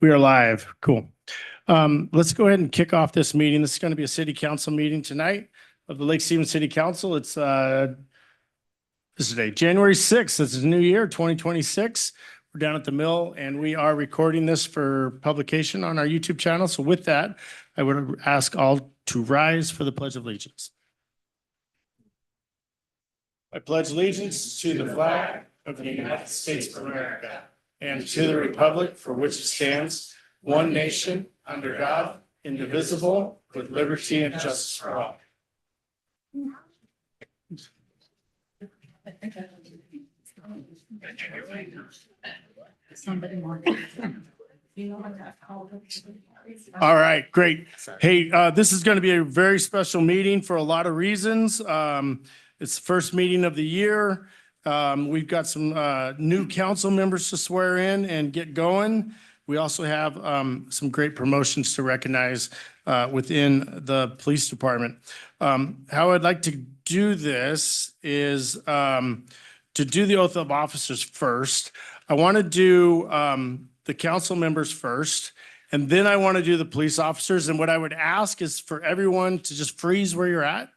We are live. Cool. Let's go ahead and kick off this meeting. This is going to be a city council meeting tonight of the Lake Stevens City Council. It's this is today, January 6th. This is New Year 2026. We're down at the mill and we are recording this for publication on our YouTube channel. So with that, I would ask all to rise for the Pledge of Allegiance. I pledge allegiance to the flag of the United States of America and to the republic for which it stands, one nation, under God, indivisible, with liberty and justice for all. All right, great. Hey, this is going to be a very special meeting for a lot of reasons. It's the first meeting of the year. We've got some new council members to swear in and get going. We also have some great promotions to recognize within the police department. How I'd like to do this is to do the oath of officers first. I want to do the council members first, and then I want to do the police officers. And what I would ask is for everyone to just freeze where you're at.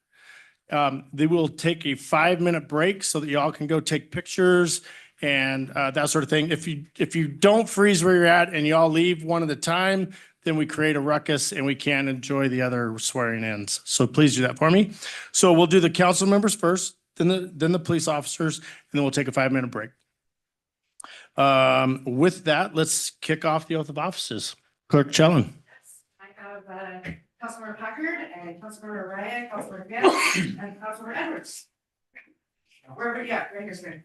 They will take a 5-minute break so that y'all can go take pictures and that sort of thing. If you don't freeze where you're at and y'all leave one at a time, then we create a ruckus and we can't enjoy the other swearing ins. So please do that for me. So we'll do the council members first, then the police officers, and then we'll take a 5-minute break. With that, let's kick off the oath of offices. Clerk Chellen. I have Councilmember Packard and Councilmember Ryan, Councilmember Vance, and Councilmember Edwards. Wherever, yeah, right here's good.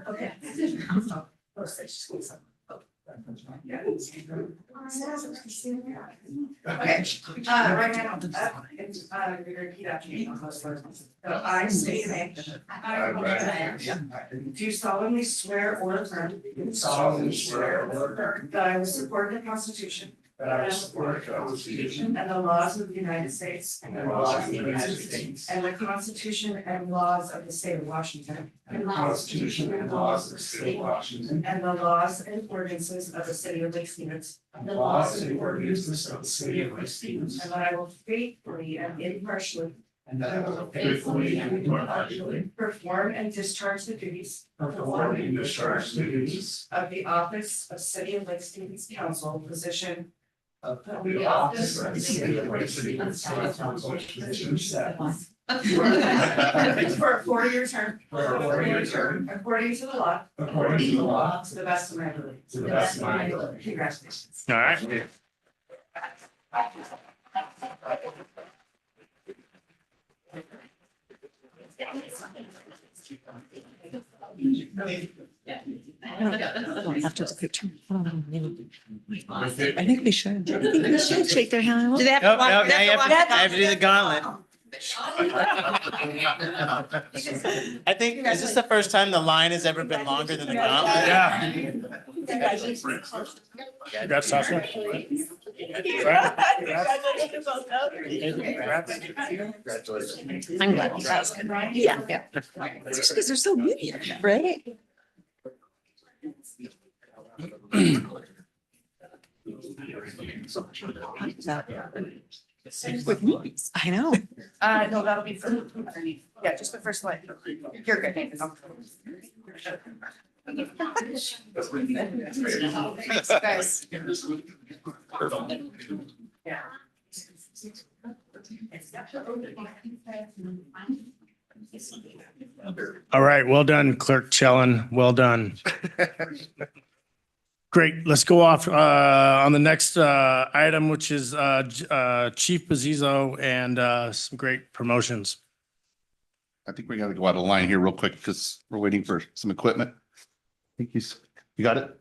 Okay. Okay, right hand up, and repeat after me. So I state your name. Do solemnly swear or affirm. That I will support the Constitution. And the laws of the United States. And the Constitution and laws of the state of Washington. And the laws and ordinances of the city of Lake Stevens. And that I will faithfully and impartially. Perform and discharge the duties. Of the office of City of Lake Stevens Council position. For a 4-year term. According to the law. To the best of my ability. Congratulations. All right. I don't have to take a picture. I think they should. I think they should shake their hand. Do they have to Nope, walk? nope, They now you have have to to, I have walk to do the gauntlet. I think, is this the first time the line has ever been longer than the gauntlet? Yeah. Congrats, Sasha. I'm glad. That was good. Yeah, yeah. Especially because they're so good here, right? With me. I know. No, that'll be for underneath. Yeah, just the first line. You're good. Thanks, guys. Yeah. All right, well done, Clerk Chellen. Well done. Great. Let's go off on the next item, which is Chief Bazzizo and some great promotions. I think we gotta go out of line here real quick because we're waiting for some equipment. I think you got it?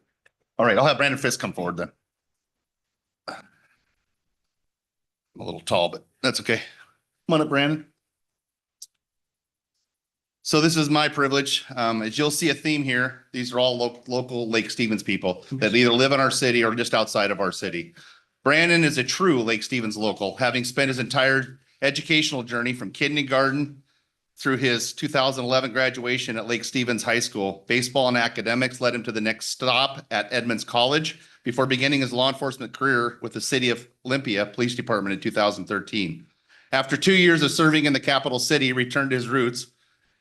All right, I'll have Brandon Fisk come forward then. I'm a little tall, but that's okay. Come on up, Brandon. So this is my privilege. As you'll see a theme here, these are all local Lake Stevens people that either live in our city or just outside of our city. Brandon is a true Lake Stevens local, having spent his entire educational journey from kindergarten through his 2011 graduation at Lake Stevens High School. Baseball and academics led him to the next stop at Edmonds College before beginning his law enforcement career with the City of Olympia Police Department in 2013. After 2 years of serving in the capital city, he returned to his roots,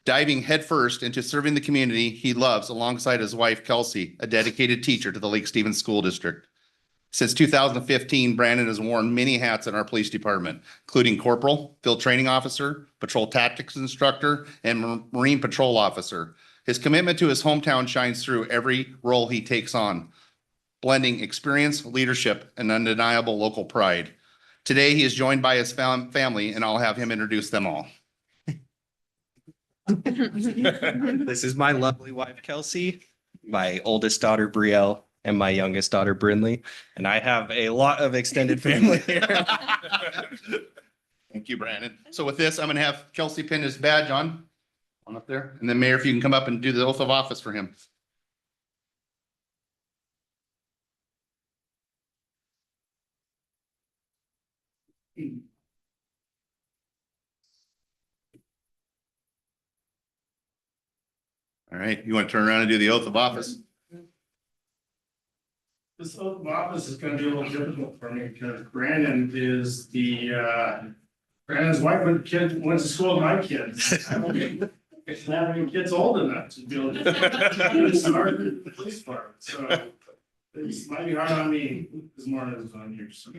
diving headfirst into serving the community he loves alongside his wife, Kelsey, a dedicated teacher to the Lake Stevens School District. Since 2015, Brandon has worn many hats in our police department, including corporal, field training officer, patrol tactics instructor, and Marine patrol officer. His commitment to his hometown shines through every role he takes on, blending experience, leadership, and undeniable local pride. Today, he is joined by his family, and I'll have him introduce them all. This is my lovely wife, Kelsey, my oldest daughter, Brielle, and my youngest daughter, Brinley. And I have a lot of extended family here. Thank you, Brandon. So with this, I'm gonna have Kelsey pin his badge on up there. And then Mayor, if you can come up and do the oath of office for him. All right, you want to turn around and do the oath of office? This oath of office is gonna be a little difficult for me because Brandon is Brandon's wife went to school with my kids. I don't have any kids old enough to be able to start in the police department, so it might be hard on me this morning as on you. So.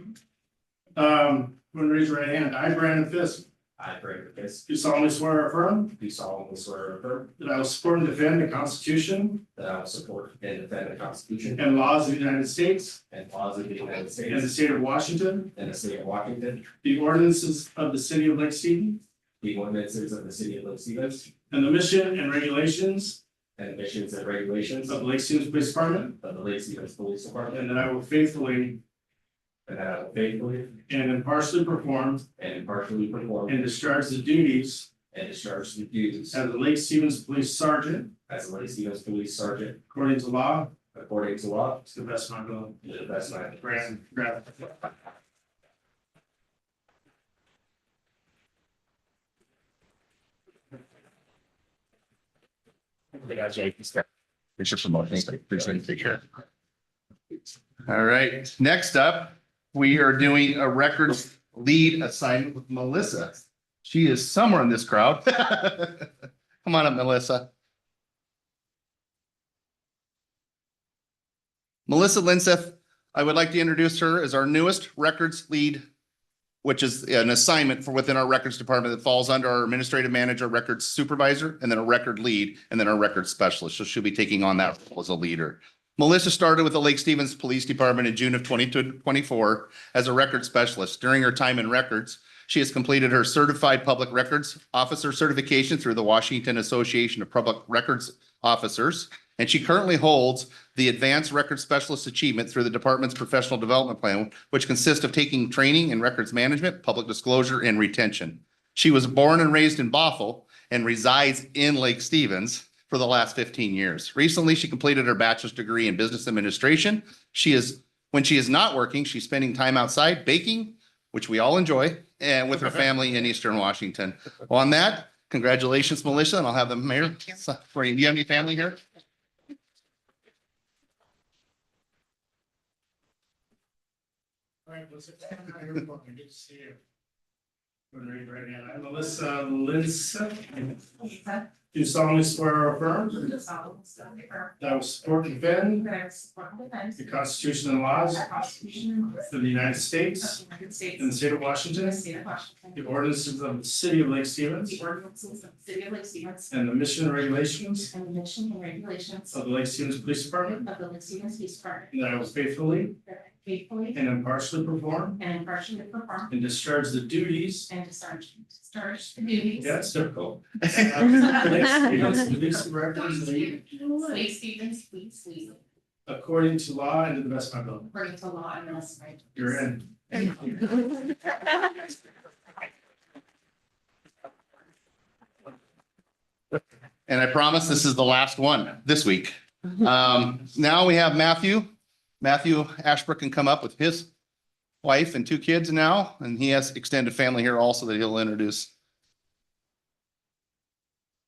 I'm gonna raise your right hand. I, Brandon Fisk, I, Brandon Fisk, do solemnly swear or affirm do solemnly swear or affirm that I will support and defend the Constitution that I will support and defend the Constitution and laws of the United States and laws of the United and the States state of Washington, and the state of Washington, the ordinances of the city of Lake Stevens, the ordinances of the city of Lake Stevens, and the mission and regulations and missions and regulations of of the Lake Stevens Police Department, the Lake Stevens Police Department, and that I will faithfully and that I will faithfully and impartially perform and impartially perform and discharge the duties and discharge the duties as the Lake Stevens Police Sergeant as the Lake Stevens Police Sergeant according to law, according to law, to the best of my ability. to the best of my ability. Brandon. It's your promotion. Appreciate it. All right, next up, we are doing a records lead assignment with Melissa. She is somewhere in this crowd. Come on up, Melissa. Melissa Linseth, I would like to introduce her as our newest records lead, which is an assignment for within our records department that falls under our administrative manager, records supervisor, and then a record lead, and then a record specialist. So she'll be taking on that role as a leader. Melissa started with the Lake Stevens Police Department in June of 2024 as a record specialist. During her time in records, she has completed her certified public records officer certification through the Washington Association of Public Records Officers. And she currently holds the Advanced Record Specialist Achievement through the department's professional development plan, which consists of taking training in records management, public disclosure, and retention. She was born and raised in Bothell and resides in Lake Stevens for the last 15 years. Recently, she completed her bachelor's degree in business administration. When she is not working, she's spending time outside baking, which we all enjoy, and with her family in Eastern Washington. Well, on that, congratulations, Melissa, and I'll have the mayor for you. Do you have any family here? All right, Melissa, good to see you. Raise your right hand. I'm Melissa Linseth. Do solemnly swear or affirm Do solemnly swear or affirm that I will support and defend that I will support and defend the Constitution and laws the Constitution and laws of the United of States the United States and the state of and Washington, the state of Washington, the ordinances of the city of Lake Stevens, the ordinances of the city of Lake Stevens, and the mission and regulations and the mission and regulations of the Lake Stevens Police Department, of the Lake Stevens Police Department, and that I will faithfully that I faithfully and impartially perform and impartially perform and discharge the duties. and discharge the duties. Yeah, it's difficult. Lake Stevens Police Records Lead, Lake Stevens Police Lead, according to law and to the best of my ability. according to law and laws of my. You're in. And I promise this is the last one this week. Now we have Matthew. Matthew Ashbrook can come up with his wife and 2 kids now, and he has extended family here also that he'll introduce.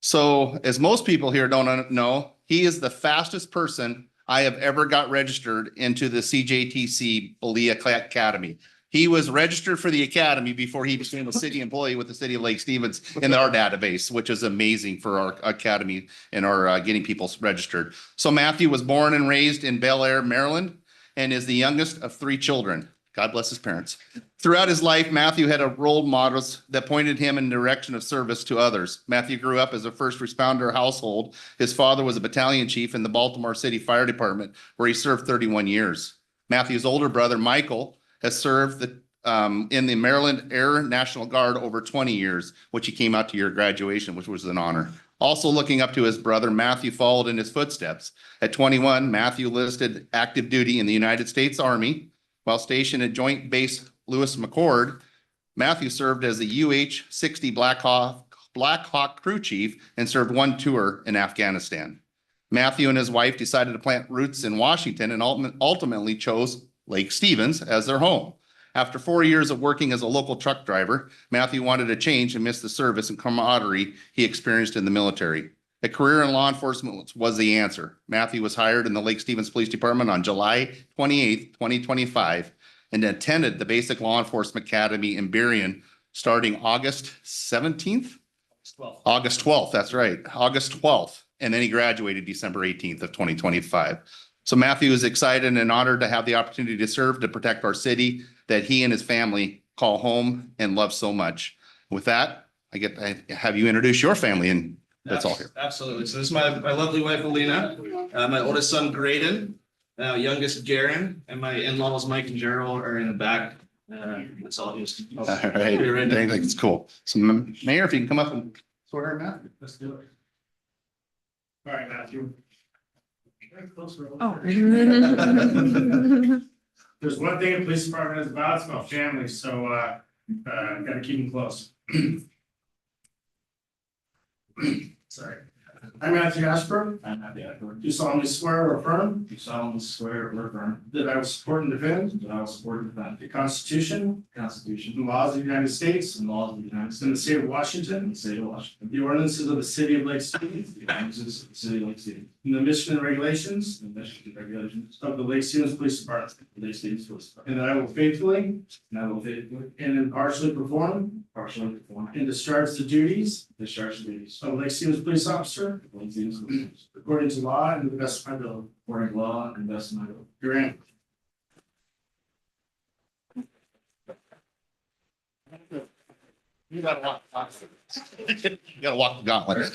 So as most people here don't know, he is the fastest person I have ever got registered into the CJTC Belia Academy. He was registered for the academy before he became a city employee with the city of Lake Stevens in our database, which is amazing for our academy and our getting people registered. So Matthew was born and raised in Bel Air, Maryland, and is the youngest of 3 children. God bless his parents. Throughout his life, Matthew had a role models that pointed him in the direction of service to others. Matthew grew up as a first responder household. His father was a battalion chief in the Baltimore City Fire Department, where he served 31 years. Matthew's older brother, Michael, has served in the Maryland Air National Guard over 20 years, which he came out to your graduation, which was an honor. Also looking up to his brother, Matthew followed in his footsteps. At 21, Matthew enlisted active duty in the United States Army. While stationed at Joint Base Lewis McChord, Matthew served as the UH-60 Black Hawk crew chief and served 1 tour in Afghanistan. Matthew and his wife decided to plant roots in Washington and ultimately chose Lake Stevens as their home. After 4 years of working as a local truck driver, Matthew wanted a change and missed the service and camaraderie he experienced in the military. A career in law enforcement was the answer. Matthew was hired in the Lake Stevens Police Department on July 28th, 2025, and attended the Basic Law Enforcement Academy in Berrien starting August 17th? August 12th, that's right, August 12th. And then he graduated December 18th of 2025. So Matthew is excited and honored to have the opportunity to serve to protect our city that he and his family call home and love so much. With that, I have you introduce your family, and that's all here. Absolutely. So this is my lovely wife, Alina, my oldest son, Graydon, youngest, Garen, and my in-laws, Mike and Gerald, are in the back. That's all just. All right, I think it's cool. So Mayor, if you can come up and swear him out. Let's do it. All right, Matthew. Oh. There's one thing the police department is about, it's about family, so gotta keep them close. Sorry. I'm Matthew Asper. I'm happy to affirm. Do solemnly swear or affirm Do solemnly swear or affirm that I will support and defend that I will support and defend the Constitution the Constitution and laws of the United States and laws of the United and the States state of and Washington, the state of Washington. the ordinances of the city of Lake Stevens, The ordinances of the city of Lake Stevens, and the mission and regulations and the mission and regulations of the Lake Stevens Police Department, of the Lake Stevens Police Department. and that I will faithfully And I will faithfully, and impartially perform partially perform, and discharge the duties discharge the duties of Lake Stevens Police Officer of Lake Stevens Police Department according to law and to the best of my ability. according to law and best of my ability. Grant. You gotta walk the gauntlet.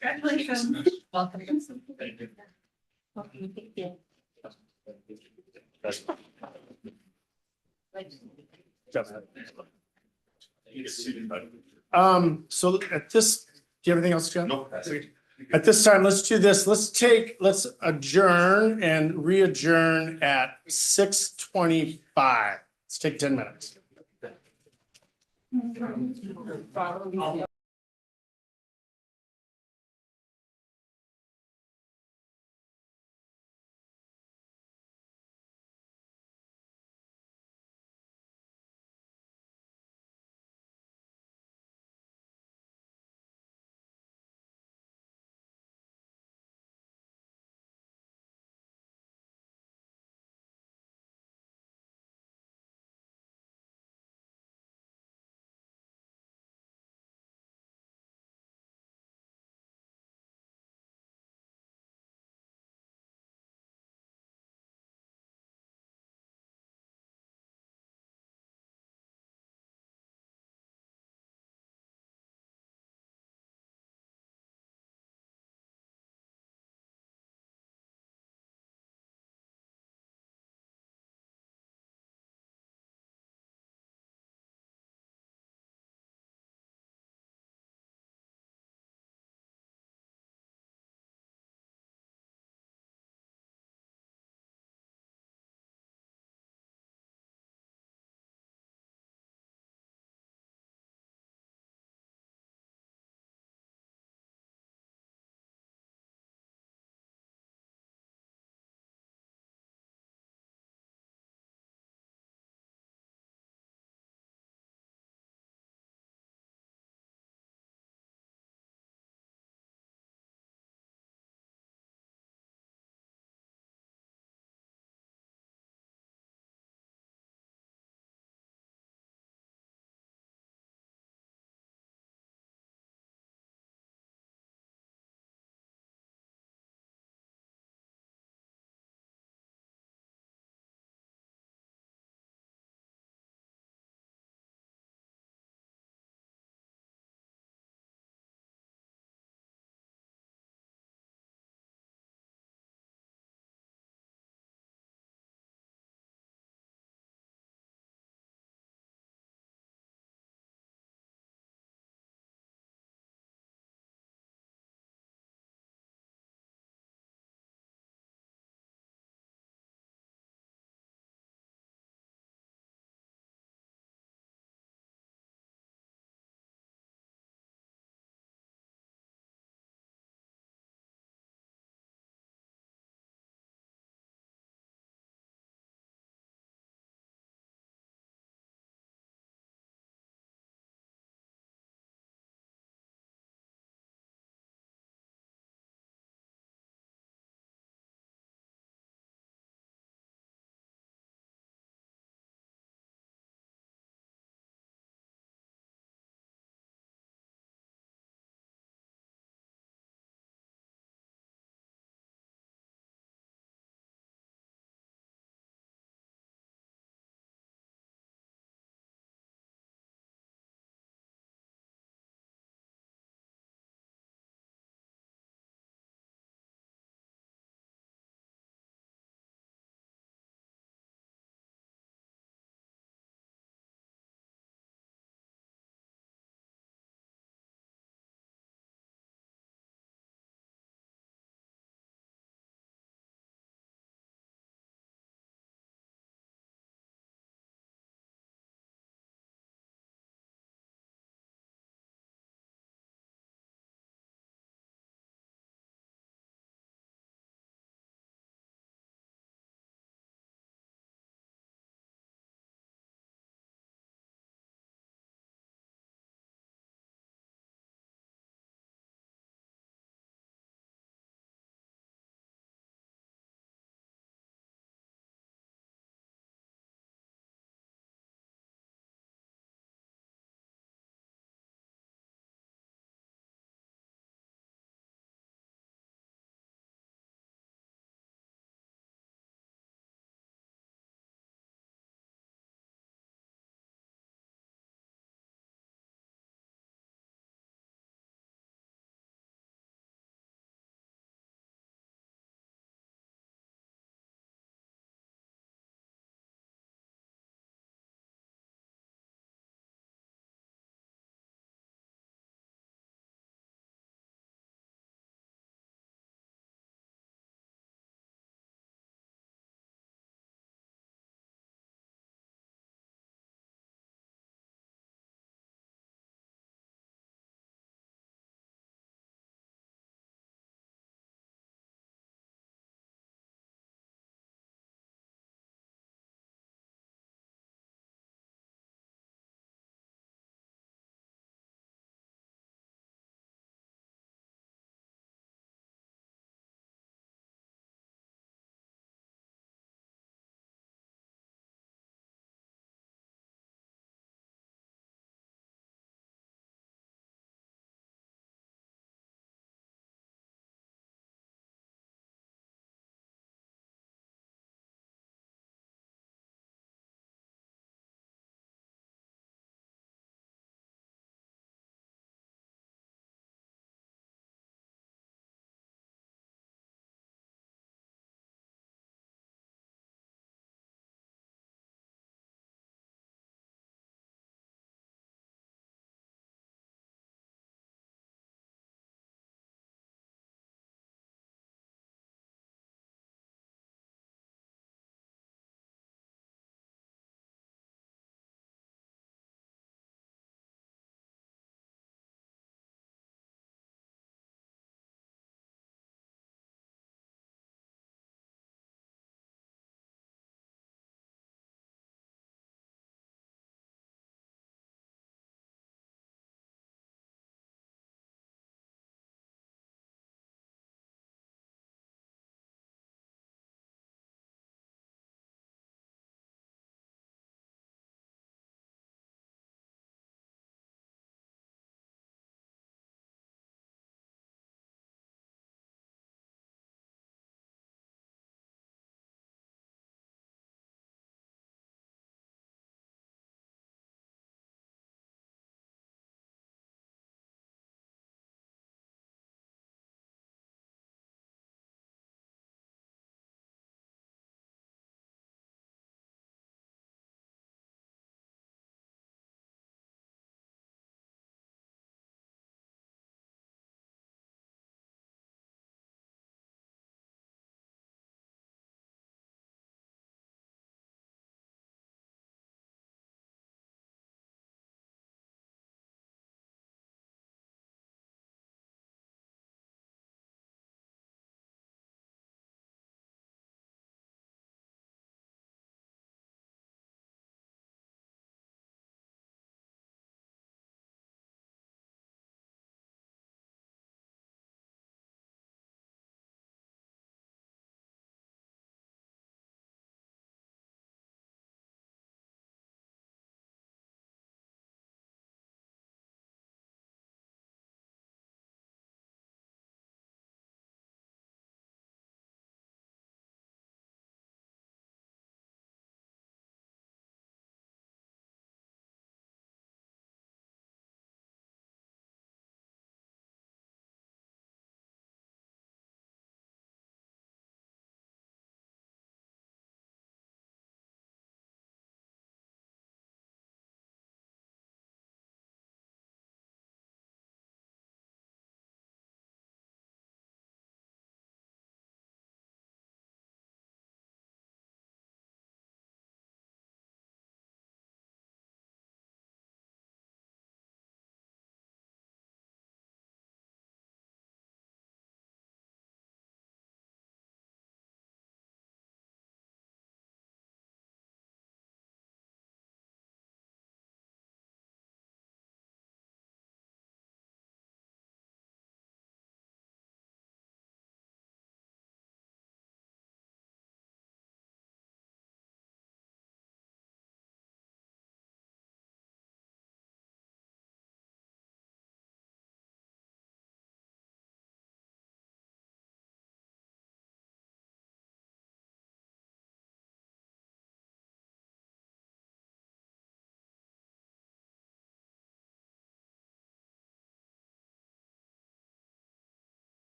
Congratulations. Welcome. So at this, do you have anything else, John? Nope, that's it. At this time, let's do this. Let's adjourn and re-adjourn at 6:25. Let's take 10 minutes.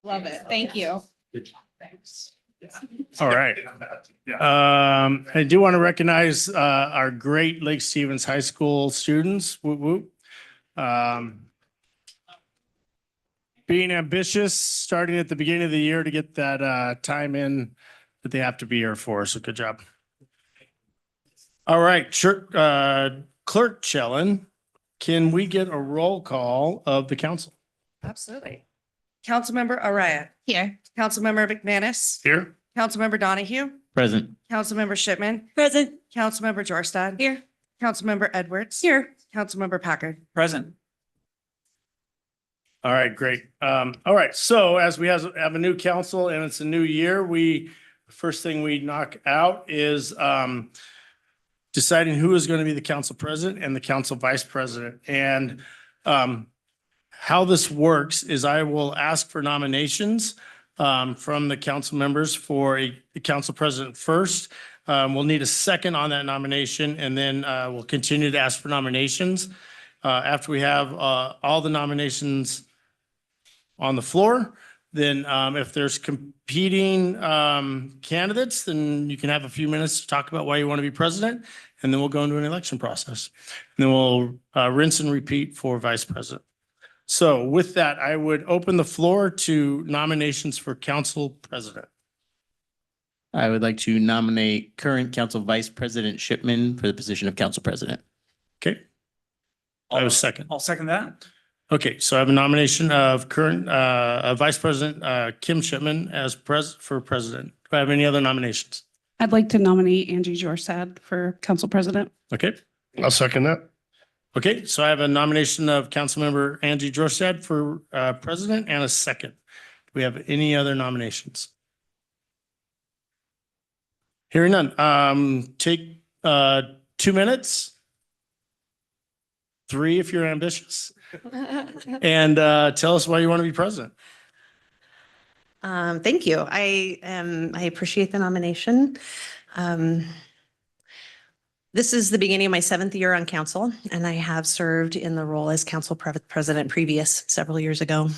Love it. Thank you. All right. I do want to recognize our great Lake Stevens High School students. Whoop, whoop. Being ambitious, starting at the beginning of the year to get that time in that they have to be here for. So good job. All right, Clerk Chellen, can we get a roll call of the council? Absolutely. Councilmember Araya, Here. Councilmember McManus, Here. Councilmember Donahue, Present. Councilmember Shipman, Present. Councilmember Jorstad. Here. Councilmember Edwards. Here. Councilmember Packard. Present. All right, great. All right, so as we have a new council and it's a new year, first thing we knock out is deciding who is going to be the council president and the council vice president. And how this works is I will ask for nominations from the council members for a council president first. We'll need a second on that nomination, and then we'll continue to ask for nominations. After we have all the nominations on the floor, then if there's competing candidates, then you can have a few minutes to talk about why you want to be president, and then we'll go into an election process. And then we'll rinse and repeat for vice president. So with that, I would open the floor to nominations for council president. I would like to nominate current Council Vice President Shipman for the position of Council President. Okay. I have a second. I'll second that. Okay, so I have a nomination of current Vice President Kim Shipman as for president. Do I have any other nominations? I'd like to nominate Angie Jorsad for council president. Okay. I'll second that. Okay, so I have a nomination of Councilmember Angie Jorstad for president and a second. Do we have any other nominations? Hearing none. Take 2 minutes. 3 if you're ambitious. And tell us why you want to be president. Thank you. I appreciate the nomination. This is the beginning of my 7th year on council, and I have served in the role as council president previous several years ago.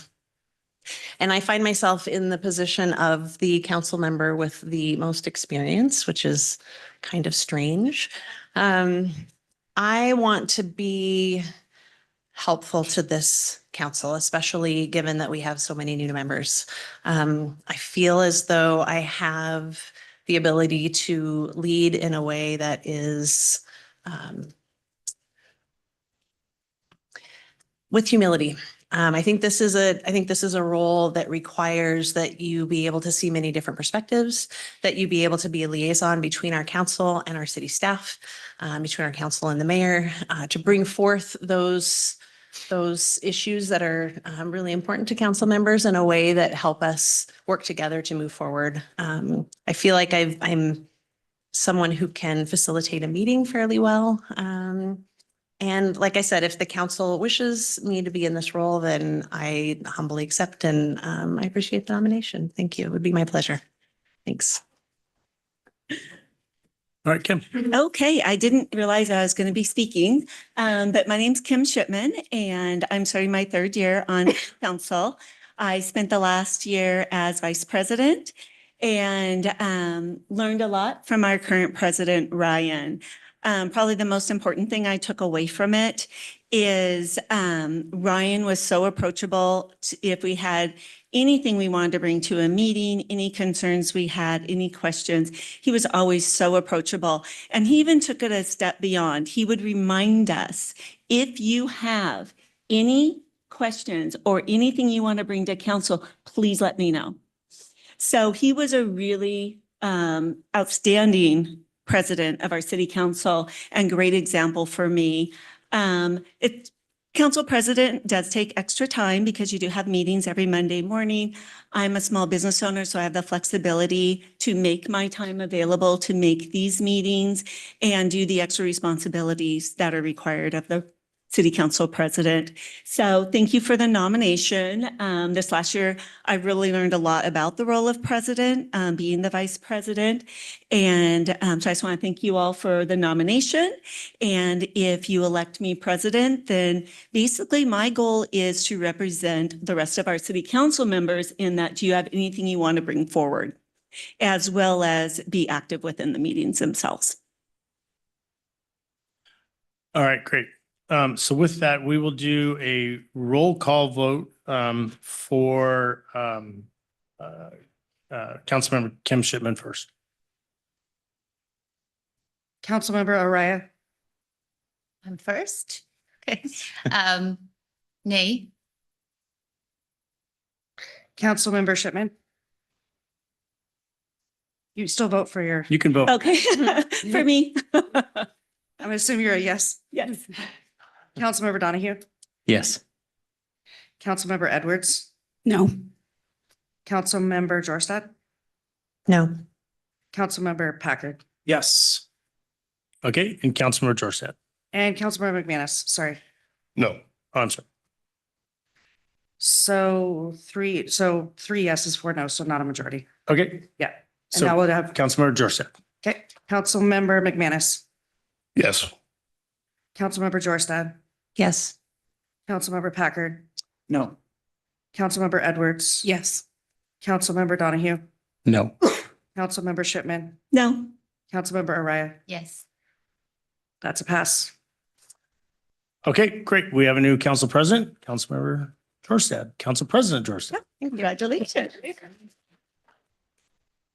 And I find myself in the position of the council member with the most experience, which is kind of strange. I want to be helpful to this council, especially given that we have so many new members. I feel as though I have the ability to lead in a way that is with humility. I think this is a role that requires that you be able to see many different perspectives, that you be able to be a liaison between our council and our city staff, between our council and the mayor, to bring forth those issues that are really important to council members in a way that help us work together to move forward. I feel like I'm someone who can facilitate a meeting fairly well. And like I said, if the council wishes me to be in this role, then I humbly accept, and I appreciate the nomination. Thank you. It would be my pleasure. Thanks. All right, Kim. Okay, I didn't realize I was going to be speaking, but my name's Kim Shipman, and I'm starting my 3rd year on council. I spent the last year as vice president and learned a lot from our current president, Ryan. Probably the most important thing I took away from it is Ryan was so approachable. If we had anything we wanted to bring to a meeting, any concerns we had, any questions, he was always so approachable. And he even took it a step beyond. He would remind us, if you have any questions or anything you want to bring to council, please let me know. So he was a really outstanding president of our city council and great example for me. Council president does take extra time because you do have meetings every Monday morning. I'm a small business owner, so I have the flexibility to make my time available to make these meetings and do the extra responsibilities that are required of the city council president. So thank you for the nomination. This last year, I really learned a lot about the role of president, being the vice president. And so I just want to thank you all for the nomination. And if you elect me president, then basically my goal is to represent the rest of our city council members in that, do you have anything you want to bring forward, as well as be active within the meetings themselves. All right, great. So with that, we will do a roll call vote for Councilmember Kim Shipman first. Councilmember Araya. I'm first. Okay. Nay. Councilmember Shipman. You still vote for your, You can vote. Okay, for me. I'm assuming you're a yes. Yes. Councilmember Donahue. Yes. Councilmember Edwards. No. Councilmember Jorstad. No. Councilmember Packard. Yes. Okay, and Councilmember Jorstad. And Councilmember McManus. Sorry. No. Oh, I'm sorry. So three yeses, 4 no, so not a majority. Okay, Yeah. And so now we'll have, Councilmember Jorstad. okay, Councilmember McManus, Yes. Councilmember Jorstad, Yes. Councilmember Packard, No. Councilmember Edwards. Yes. Councilmember Donahue, No. Councilmember Shipman, No. Councilmember Araya. Yes. That's a pass. Okay, great. We have a new council president, Councilmember Jorstad, Council President Jorstad. Congratulations.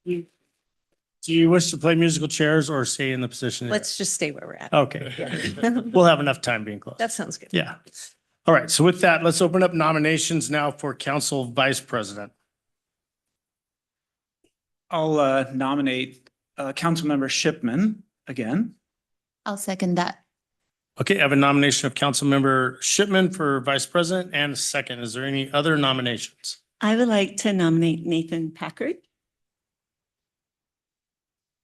Do you wish to play musical chairs or stay in the position? you're Let's just stay where we're at. at? Okay, we'll have enough time being close. That sounds good. Yeah. All right, so with that, let's open up nominations now for council vice president. I'll nominate Councilmember Shipman again. I'll second that. Okay, I have a nomination of Councilmember Shipman for vice president and a second. Is there any other nominations? I would like to nominate Nathan Packard.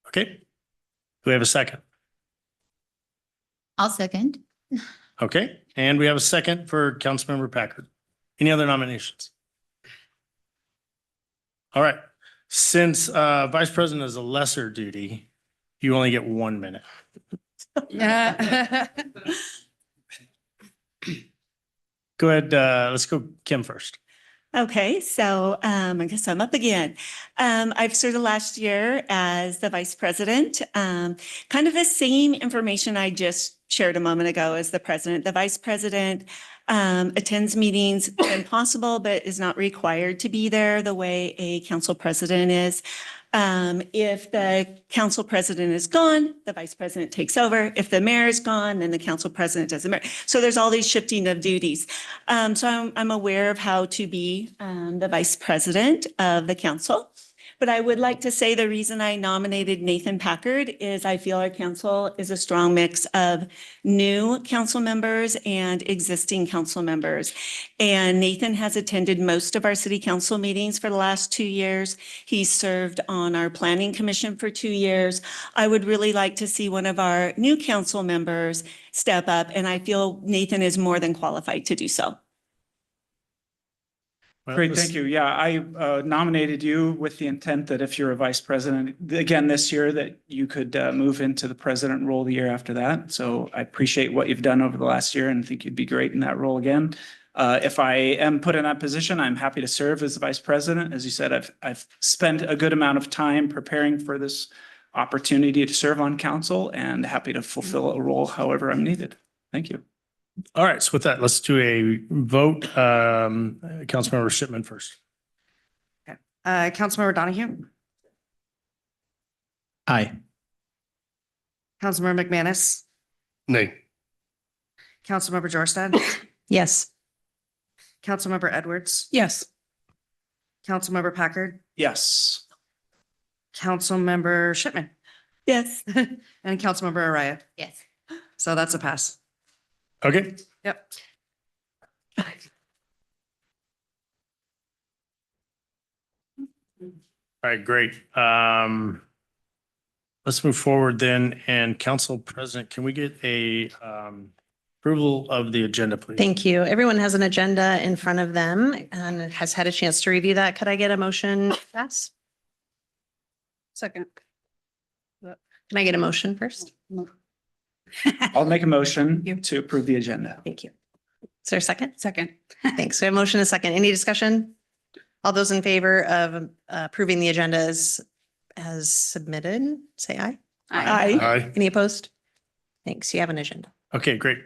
Okay. Do we have a second? I'll second. Okay, and we have a second for Councilmember Packard. Any other nominations? All right, since vice president is a lesser duty, you only get 1 minute. Go ahead, let's go Kim first. Okay, so I guess I'm up again. I've served the last year as the vice president. Kind of the same information I just shared a moment ago as the president. The vice president attends meetings when possible, but is not required to be there the way a council president is. If the council president is gone, the vice president takes over. If the mayor is gone, then the council president does the mayor. So there's all these shifting of duties. So I'm aware of how to be the vice president of the council. But I would like to say the reason I nominated Nathan Packard is I feel our council is a strong mix of new council members and existing council members. And Nathan has attended most of our city council meetings for the last 2 years. He's served on our planning commission for 2 years. I would really like to see one of our new council members step up, and I feel Nathan is more than qualified to do so. Well, Great, this- thank you. Yeah, I nominated you with the intent that if you're a vice president, again, this year, that you could move into the president role the year after that. So I appreciate what you've done over the last year and think you'd be great in that role again. If I am put in that position, I'm happy to serve as the vice president. As you said, I've spent a good amount of time preparing for this opportunity to serve on council and happy to fulfill a role however I'm needed. Thank you. All right, so with that, let's do a vote. Councilmember Shipman first. Councilmember Donahue, Aye. Councilmember McManus, Nay. Councilmember Jorstad, Yes. Councilmember Edwards, Yes. Councilmember Packard, Yes. Councilmember Shipman, Yes. and Councilmember Araya. Yes. So that's a pass. Okay, Yep. all right, great. Let's move forward then. And Council President, can we get a Approval of the agenda, please. Thank you. Everyone has an agenda in front of them and has had a chance to review that. Could I get a motion? Pass? Second. Can I get a motion first? I'll make a motion to approve the agenda. Thank you. Is there a second? Second. Thanks. So a motion, a second. Any discussion? All those in favor of approving the agenda as submitted, say aye. Aye. Aye. Any opposed? Thanks. You have an agenda. Okay, great.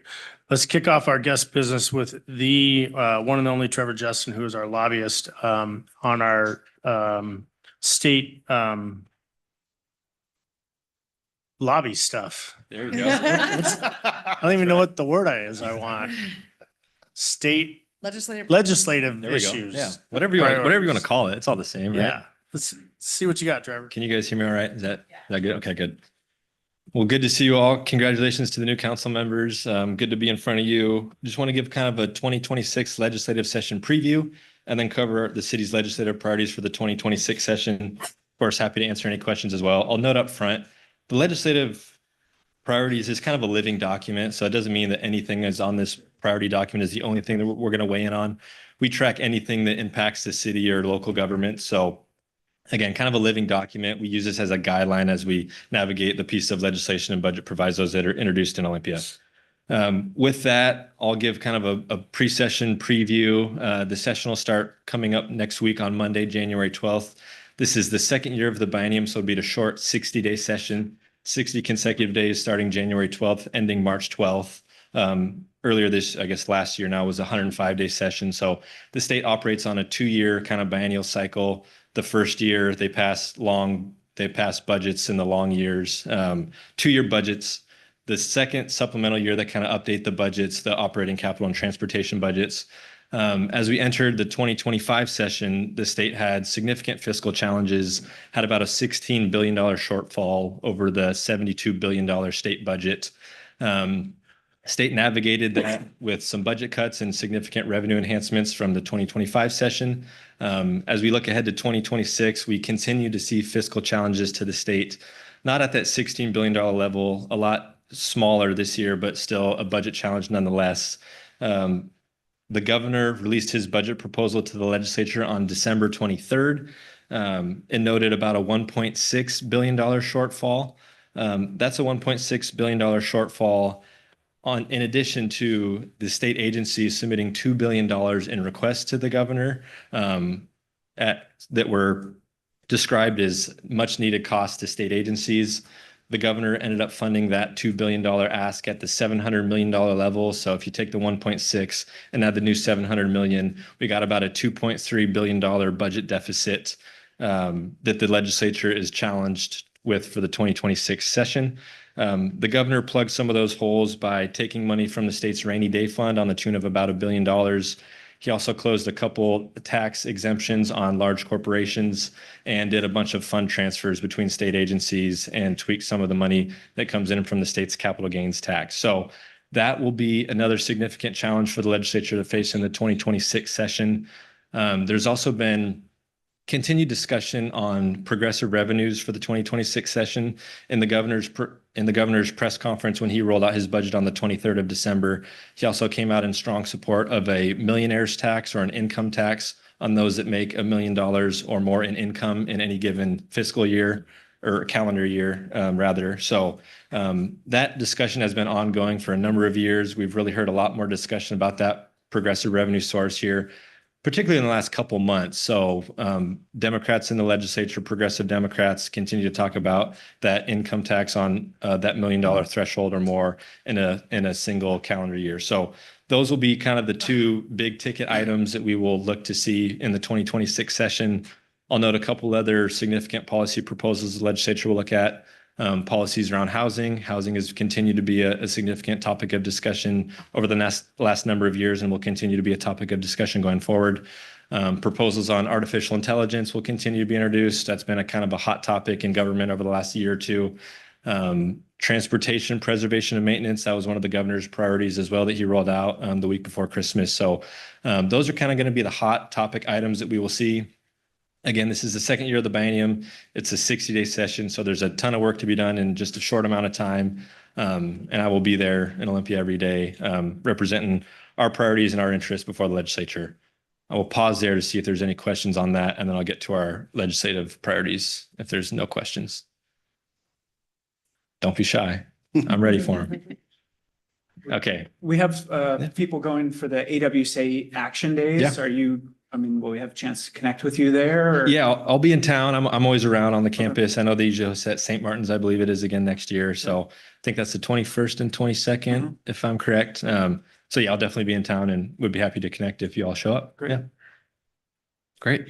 Let's kick off our guest business with the one and only Trevor Justin, who is our lobbyist on our state lobby stuff. There you go. I don't even know what the word I want. State legislative There we go. issues. Yeah. Whatever you want Priorities. to call it. It's all the same, right? Yeah. Let's see what you got, Trevor. Can you guys hear me all right? Is that good? Okay, good. Well, good to see you all. Congratulations to the new council members. Good to be in front of you. Just want to give kind of a 2026 legislative session preview and then cover the city's legislative priorities for the 2026 session. Of course, happy to answer any questions as well. I'll note up front, the legislative priorities is kind of a living document. So it doesn't mean that anything that's on this priority document is the only thing that we're going to weigh in on. We track anything that impacts the city or local government. So again, kind of a living document. We use this as a guideline as we navigate the piece of legislation and budget provisos that are introduced in Olympia. With that, I'll give kind of a pre-session preview. The session will start coming up next week on Monday, January 12th. This is the second year of the biennium, so it'll be a short 60-day session, 60 consecutive days starting January 12th, ending March 12th. Earlier last year now was a 105-day session. So the state operates on a 2-year kind of biennial cycle. The first year they pass budgets in the long years, 2-year budgets. The second supplemental year that kind of update the budgets, the operating capital and transportation budgets. As we entered the 2025 session, the state had significant fiscal challenges, had about a $16 billion shortfall over the $72 billion state budget. State navigated that with some budget cuts and significant revenue enhancements from the 2025 session. As we look ahead to 2026, we continue to see fiscal challenges to the state, not at that $16 billion level, a lot smaller this year, but still a budget challenge nonetheless. The governor released his budget proposal to the legislature on December 23rd and noted about a $1.6 billion shortfall. That's a $1.6 billion shortfall in addition to the state agencies submitting $2 billion in requests to the governor that were described as much needed costs to state agencies. The governor ended up funding that $2 billion ask at the $700 million level. So if you take the 1.6 and add the new 700 million, we got about a $2.3 billion budget deficit that the legislature is challenged with for the 2026 session. The governor plugged some of those holes by taking money from the state's rainy day fund on the tune of about $1 billion. He also closed a couple tax exemptions on large corporations and did a bunch of fund transfers between state agencies and tweaked some of the money that comes in from the state's capital gains tax. So that will be another significant challenge for the legislature to face in the 2026 session. There's also been continued discussion on progressive revenues for the 2026 session. In the governor's press conference when he rolled out his budget on the 23rd of December, he also came out in strong support of a millionaire's tax or an income tax on those that make $1 million or more in income in any given fiscal year or calendar year, rather. So that discussion has been ongoing for a number of years. We've really heard a lot more discussion about that progressive revenue source here, particularly in the last couple months. So Democrats in the legislature, progressive Democrats, continue to talk about that income tax on that $1 million threshold or more in a single calendar year. So those will be kind of the two big ticket items that we will look to see in the 2026 session. I'll note a couple other significant policy proposals the legislature will look at. Policies around housing. Housing has continued to be a significant topic of discussion over the last number of years and will continue to be a topic of discussion going forward. Proposals on artificial intelligence will continue to be introduced. That's been a kind of a hot topic in government over the last year or two. Transportation, preservation, and maintenance. That was one of the governor's priorities as well that he rolled out the week before Christmas. So those are kind of going to be the hot topic items that we will see. Again, this is the second year of the biennium. It's a 60-day session, so there's a ton of work to be done in just a short amount of time. And I will be there in Olympia every day, representing our priorities and our interests before the legislature. I will pause there to see if there's any questions on that, and then I'll get to our legislative priorities if there's no questions. Don't be shy. I'm ready for them. Okay. We have people going for the AWSA Action Days. Are you, I mean, will we have a chance to connect with you there? Or? Yeah, I'll be in town. I'm always around on the campus. I know they usually host at St. Martin's, I believe it is again next year. So I think that's the 21st and 22nd, if I'm correct. So yeah, I'll definitely be in town and would be happy to connect if you all show up. Great. Yeah. Great.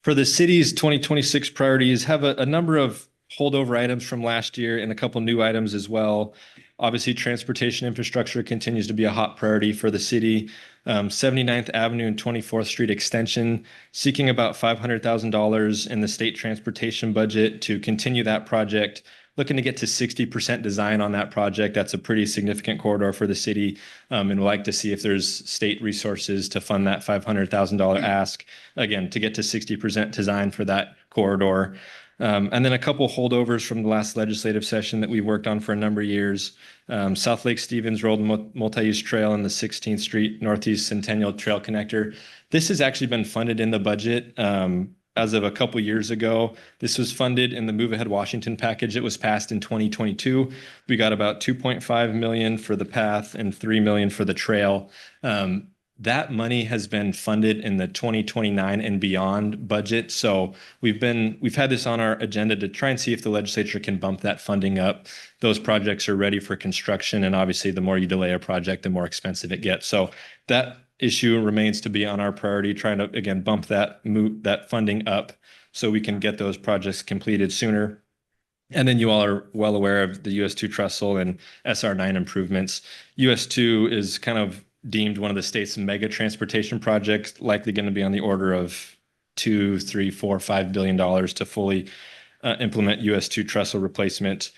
For the city's 2026 priorities, have a number of holdover items from last year and a couple new items as well. Obviously, transportation infrastructure continues to be a hot priority for the city. 79th Avenue and 24th Street extension, seeking about $500,000 in the state transportation budget to continue that project. Looking to get to 60% design on that project. That's a pretty significant corridor for the city. And we'd like to see if there's state resources to fund that $500,000 ask, again, to get to 60% design for that corridor. And then a couple holdovers from the last legislative session that we worked on for a number of years. South Lake Stevens Road Multi-Use Trail and the 16th Street Northeast Centennial Trail Connector. This has actually been funded in the budget as of a couple years ago. This was funded in the Move Ahead Washington package. It was passed in 2022. We got about 2.5 million for the path and 3 million for the trail. That money has been funded in the 2029 and beyond budget. So we've had this on our agenda to try and see if the legislature can bump that funding up. Those projects are ready for construction. And obviously the more you delay a project, the more expensive it gets. So that issue remains to be on our priority, trying to, again, bump that funding up so we can get those projects completed sooner. And then you all are well aware of the US 2 trestle and SR 9 improvements. US 2 is kind of deemed one of the state's mega transportation projects, likely going to be on the order of $2, $3, $4, $5 billion to fully implement US 2 trestle replacement.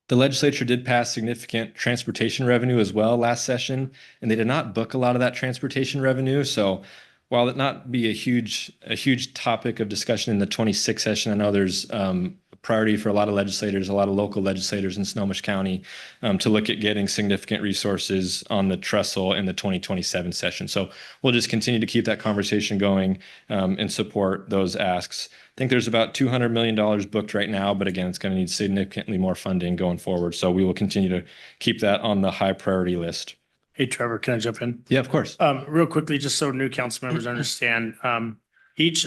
The legislature did pass significant transportation revenue as well last session, and they did not book a lot of that transportation revenue. So while it not be a huge topic of discussion in the 26th session, I know there's a priority for a lot of legislators, a lot of local legislators in Snohomish County to look at getting significant resources on the trestle in the 2027 session. So we'll just continue to keep that conversation going and support those asks. I think there's about $200 million booked right now, but again, it's going to need significantly more funding going forward. So we will continue to keep that on the high priority list. Hey, Trevor, can I jump in? Yeah, of course. Real quickly, just so new council members understand, each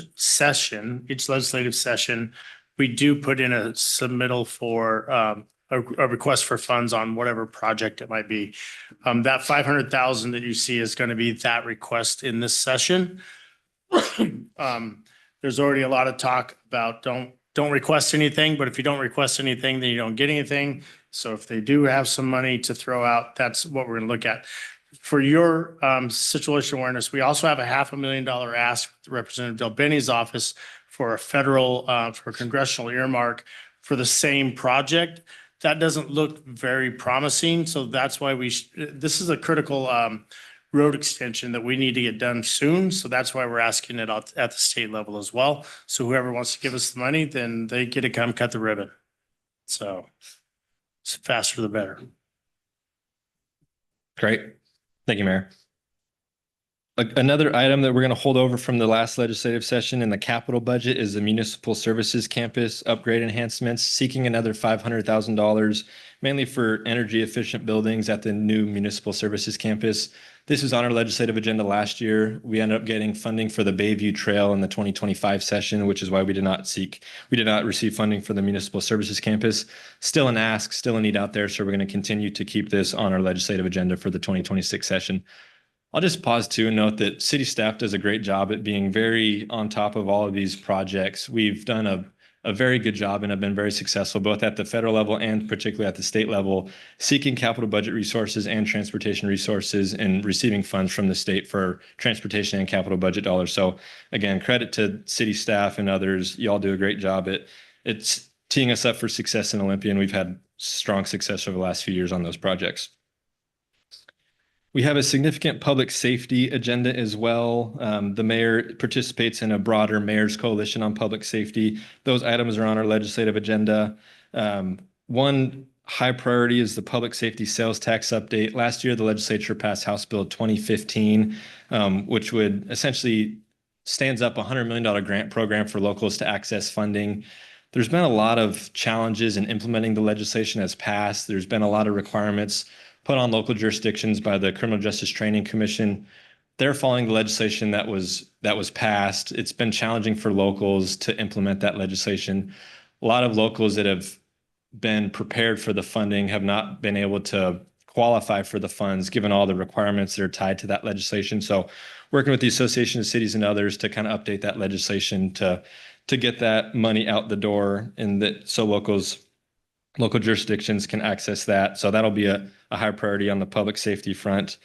legislative session, we do put in a submittal for a request for funds on whatever project it might be. That 500,000 that you see is going to be that request in this session. There's already a lot of talk about don't request anything, but if you don't request anything, then you don't get anything. So if they do have some money to throw out, that's what we're going to look at. For your situation awareness, we also have a $500,000 ask with Representative Del Benny's office for a federal, for a congressional earmark for the same project. That doesn't look very promising. So that's why this is a critical road extension that we need to get done soon. So that's why we're asking it at the state level as well. So whoever wants to give us the money, then they get to come cut the ribbon. So it's faster the better. Great. Thank you, Mayor. Another item that we're going to hold over from the last legislative session in the capital budget is the municipal services campus upgrade enhancements, seeking another $500,000, mainly for energy efficient buildings at the new municipal services campus. This was on our legislative agenda last year. We ended up getting funding for the Bayview Trail in the 2025 session, which is why we did not receive funding for the municipal services campus. Still an ask, still a need out there. So we're going to continue to keep this on our legislative agenda for the 2026 session. I'll just pause too and note that city staff does a great job at being very on top of all of these projects. We've done a very good job and have been very successful both at the federal level and particularly at the state level, seeking capital budget resources and transportation resources and receiving funds from the state for transportation and capital budget dollars. So again, credit to city staff and others. You all do a great job at it's teeing us up for success in Olympia, and we've had strong success over the last few years on those projects. We have a significant public safety agenda as well. The mayor participates in a broader mayor's coalition on public safety. Those items are on our legislative agenda. one high priority is the public safety sales tax update. Last year, the legislature passed House Bill 2015, which would essentially stands up a $100 million grant program for locals to access funding. There's been a lot of challenges in implementing the legislation as passed. There's been a lot of requirements put on local jurisdictions by the Criminal Justice Training Commission. They're following the legislation that was passed. It's been challenging for locals to implement that legislation. A lot of locals that have been prepared for the funding have not been able to qualify for the funds given all the requirements that are tied to that legislation. So working with the Association of Cities and others to kind of update that legislation to get that money out the door and that so local jurisdictions can access that. So that'll be a high priority on the public safety front.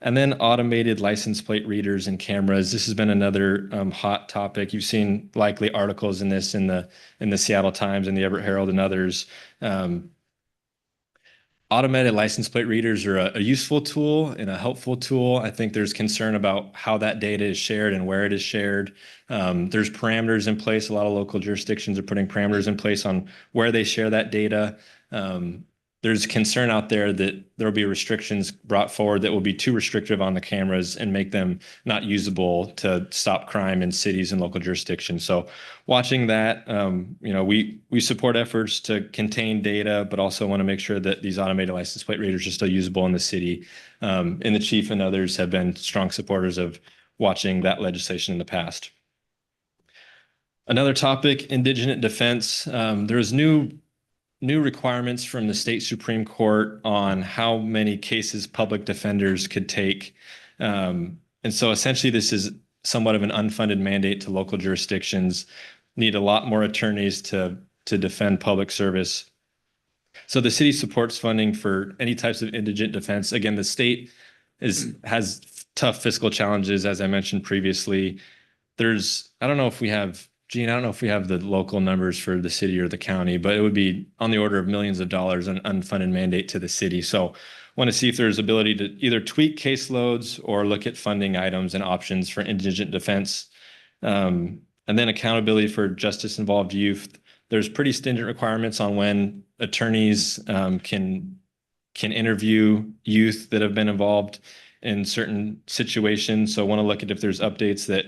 And then automated license plate readers and cameras. This has been another hot topic. You've seen likely articles in this in the Seattle Times and the Everett Herald and others. Automated license plate readers are a useful tool and a helpful tool. I think there's concern about how that data is shared and where it is shared. There's parameters in place. A lot of local jurisdictions are putting parameters in place on where they share that data. There's concern out there that there will be restrictions brought forward that will be too restrictive on the cameras and make them not usable to stop crime in cities and local jurisdictions. So watching that, we support efforts to contain data, but also want to make sure that these automated license plate readers are still usable in the city. And the chief and others have been strong supporters of watching that legislation in the past. Another topic, indigent defense. There's new requirements from the state Supreme Court on how many cases public defenders could take. And so essentially this is somewhat of an unfunded mandate to local jurisdictions, need a lot more attorneys to defend public service. So the city supports funding for any types of indigent defense. Again, the state has tough fiscal challenges, as I mentioned previously. I don't know if we have Gene, I don't know if we have the local numbers for the city or the county, but it would be on the order of millions of dollars, an unfunded mandate to the city. So want to see if there's ability to either tweak caseloads or look at funding items and options for indigent defense. And then accountability for justice-involved youth. There's pretty stringent requirements on when attorneys can interview youth that have been involved in certain situations. So want to look at if there's updates that,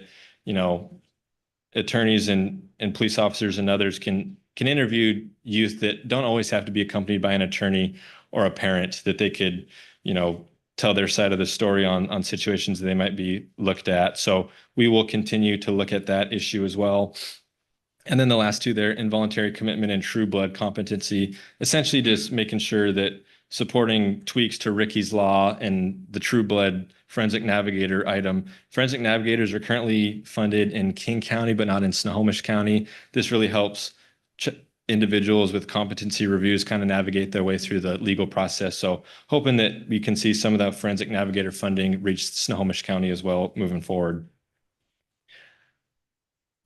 attorneys and police officers and others can interview youth that don't always have to be accompanied by an attorney or a parent, that they could, tell their side of the story on situations that they might be looked at. So we will continue to look at that issue as well. And then the last two there, involuntary commitment and true blood competency, essentially just making sure that supporting tweaks to Ricky's Law and the True Blood Forensic Navigator item. Forensic Navigators are currently funded in King County, but not in Snohomish County. This really helps individuals with competency reviews kind of navigate their way through the legal process. So hoping that we can see some of that Forensic Navigator funding reach Snohomish County as well moving forward.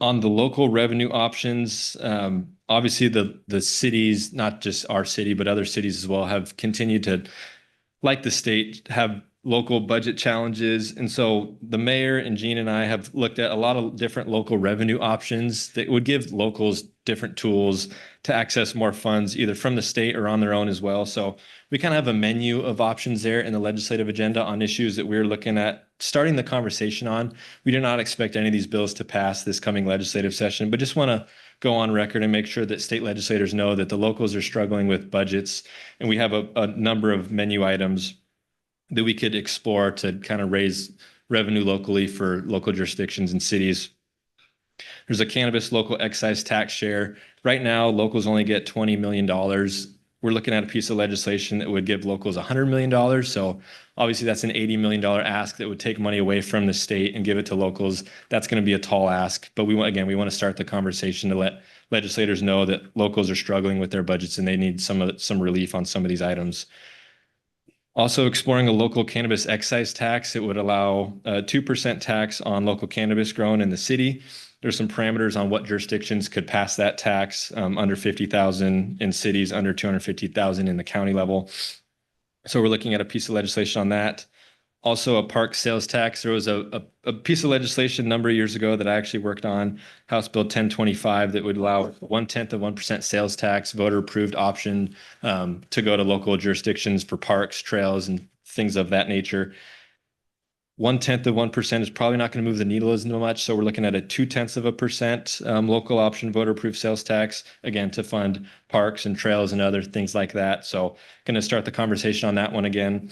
On the local revenue options, obviously the cities, not just our city, but other cities as well, have continued to, like the state, have local budget challenges. And so the mayor and Gene and I have looked at a lot of different local revenue options that would give locals different tools to access more funds, either from the state or on their own as well. So we kind of have a menu of options there in the legislative agenda on issues that we're looking at starting the conversation on. We do not expect any of these bills to pass this coming legislative session, but just want to go on record and make sure that state legislators know that the locals are struggling with budgets. And we have a number of menu items that we could explore to kind of raise revenue locally for local jurisdictions and cities. There's a cannabis local excise tax share. Right now, locals only get $20 million. We're looking at a piece of legislation that would give locals $100 million. So obviously that's an $80 million ask that would take money away from the state and give it to locals. That's going to be a tall ask. But we want to start the conversation to let legislators know that locals are struggling with their budgets and they need some relief on some of these items. Also exploring a local cannabis excise tax. It would allow a 2% tax on local cannabis grown in the city. There's some parameters on what jurisdictions could pass that tax, under 50,000 in cities, under 250,000 in the county level. So we're looking at a piece of legislation on that. Also a park sales tax. There was a piece of legislation a number of years ago that I actually worked on, House Bill 1025, that would allow 1/10 of 1% sales tax, voter approved option to go to local jurisdictions for parks, trails, and things of that nature. 1/10 of 1% is probably not going to move the needle as much. So we're looking at a 0.2% local option voter approved sales tax, again, to fund parks and trails and other things like that. So going to start the conversation on that one again.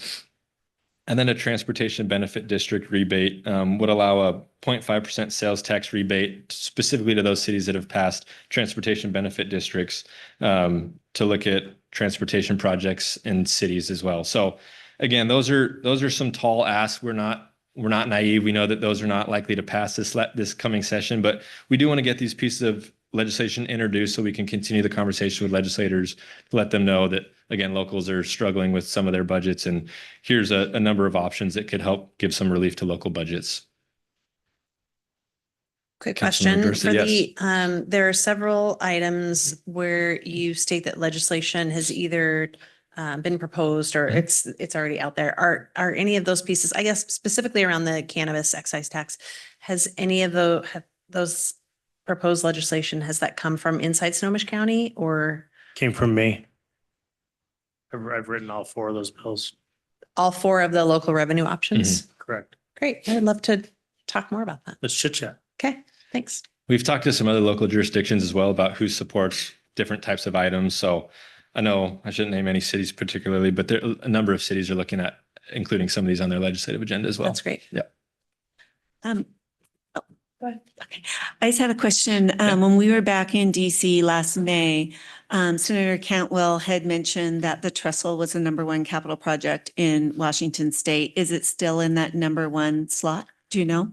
And then a transportation benefit district rebate would allow a 0.5% sales tax rebate specifically to those cities that have passed transportation benefit districts to look at transportation projects in cities as well. So again, those are some tall asks. We're not naive. We know that those are not likely to pass this coming session, but we do want to get these pieces of legislation introduced so we can continue the conversation with legislators to let them know that, again, locals are struggling with some of their budgets, and here's a number of options that could help give some relief to local budgets. Quick Councilmember question Dorsey, for yes. there are several items where you state that legislation has either been proposed or it's already out there. Are any of those pieces, I guess specifically around the cannabis excise tax, has any of those proposed legislation, has that come from inside Snohomish County or? Came from me. I've written all 4 of those bills. All 4 of the local revenue options? Correct. Great. I'd love to talk more about that. Let's chit chat. Okay, thanks. We've talked to some other local jurisdictions as well about who supports different types of items. So I know I shouldn't name any cities particularly, but there a number of cities are looking at including some of these on their legislative agenda as well. That's great. Yeah. Go ahead. Okay. I just had a question. When we were back in DC last May, Senator Cantwell had mentioned that the trestle was the #1 capital project in Washington State. Is it still in that #1 slot? Do you know?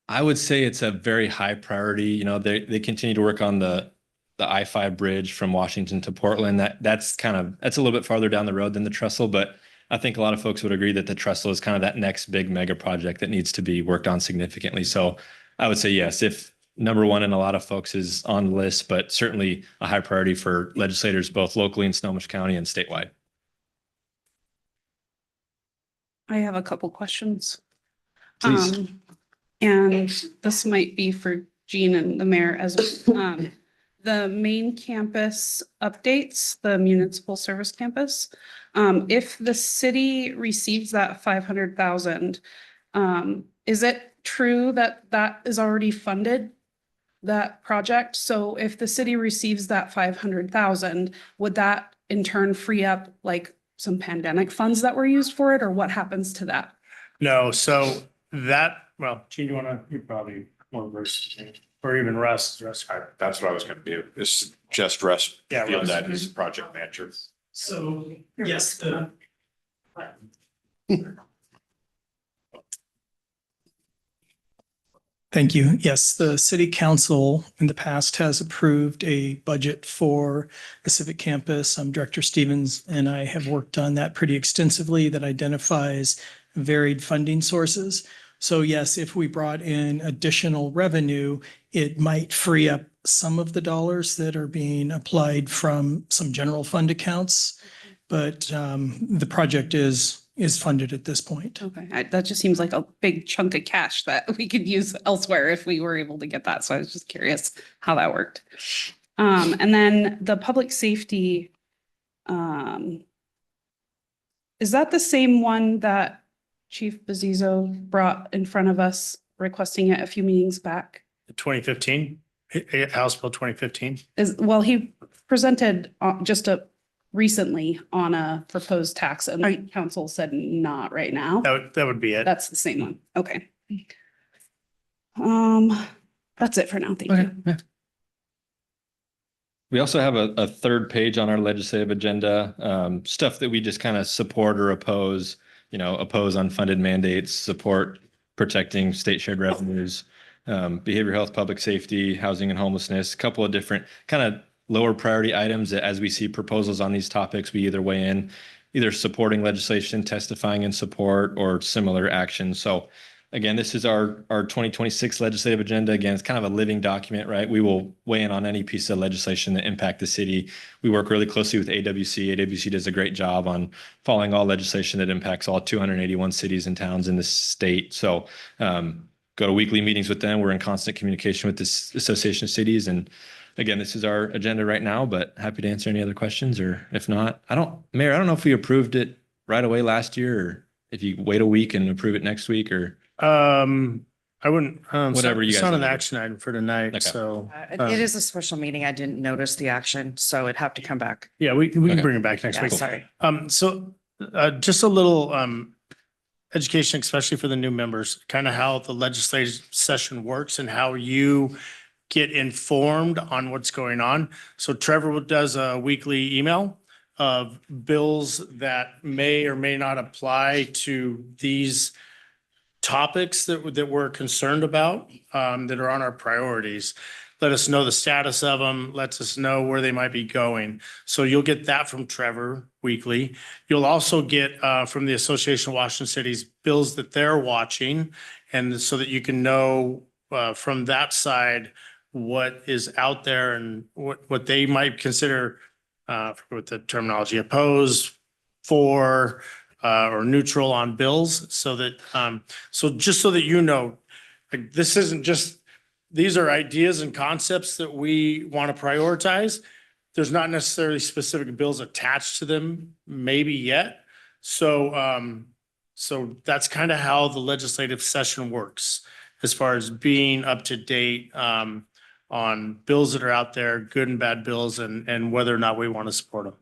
I would say it's a very high priority. You know, they continue to work on the I-5 bridge from Washington to Portland. That's a little bit farther down the road than the trestle, but I think a lot of folks would agree that the trestle is kind of that next big mega project that needs to be worked on significantly. So I would say yes, if #1 in a lot of folks is on the list, but certainly a high priority for legislators, both locally in Snohomish County and statewide. I have a couple questions. Please. And this might be for Jean and the mayor as well. The main campus updates, the municipal service campus. If the city receives that 500,000, is it true that that is already funded, that project? So if the city receives that 500,000, would that in turn free up like some pandemic funds that were used for it, or what happens to that? No, so well, Gene, you're probably more versed, or even Russ. That's what I was gonna do. It's just Russ. Yeah, Feel Russ. that is project manager. So, yes, Thank you. Yes, the city council in the past has approved a budget for the Civic Campus. Director Stevens and I have worked on that pretty extensively, that identifies varied funding sources. So yes, if we brought in additional revenue, it might free up some of the dollars that are being applied from some general fund accounts. But the project is funded at this point. Okay, that just seems like a big chunk of cash that we could use elsewhere if we were able to get that. So I was just curious how that worked. And then the public safety, is that the same one that Chief Bezzo brought in front of us requesting it a few meetings back? 2015, House Bill 2015. Well, he presented recently on a proposed tax and council said not right now. That would be it. That's the same one. Okay. That's it for now. Thank you. Yeah. We also have a third page on our legislative agenda, stuff that we just kind of support or oppose, oppose unfunded mandates, support protecting state shared revenues, behavioral health, public safety, housing and homelessness, a couple of different kind of lower priority items that as we see proposals on these topics, we either weigh in, either supporting legislation, testifying in support, or similar actions. So again, this is our 2026 legislative agenda. Again, it's kind of a living document, right? We will weigh in on any piece of legislation that impact the city. We work really closely with AWC. AWC does a great job on following all legislation that impacts all 281 cities and towns in the state. So go to weekly meetings with them. We're in constant communication with this Association of Cities. And again, this is our agenda right now, but happy to answer any other questions, or if not, Mayor, I don't know if we approved it right away last year, or if you wait a week and approve it next week, or I wouldn't. Whatever you It's guys not an wanna do. action item for tonight, Okay. so. It is a special meeting. I didn't notice the action, so it'd have to come back. Yeah, we can Okay. bring it back next Yeah, week. sorry. So just a little education, especially for the new members, kind of how the legislative session works and how you get informed on what's going on. So Trevor does a weekly email of bills that may or may not apply to these topics that we're concerned about, that are on our priorities. Let us know the status of them, lets us know where they might be going. So you'll get that from Trevor weekly. You'll also get from the Association of Washington Cities bills that they're watching, and so that you can know from that side what is out there and what they might consider with the terminology opposed, for, or neutral on bills, so that so just so that you know, like, this isn't just, these are ideas and concepts that we want to prioritize. There's not necessarily specific bills attached to them, maybe yet. So so that's kind of how the legislative session works, as far as being up to date on bills that are out there, good and bad bills, and whether or not we want to support them.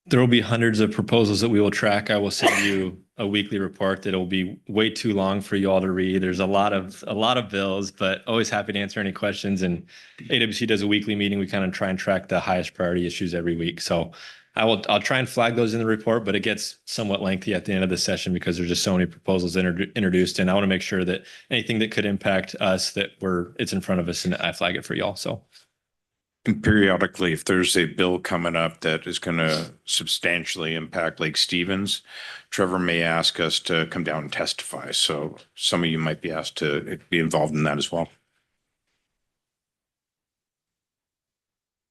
there will be hundreds of proposals that we will track. I will send you a weekly report that will be way too long for you all to read. There's a lot of bills, but always happy to answer any questions. And AWC does a weekly meeting. We kind of try and track the highest priority issues every week. So I'll try and flag those in the report, but it gets somewhat lengthy at the end of the session because there's just so many proposals introduced. And I want to make sure that anything that could impact us, it's in front of us, and I flag it for y'all. So. And periodically, if there's a bill coming up that is going to substantially impact Lake Stevens, Trevor may ask us to come down and testify. So some of you might be asked to be involved in that as well.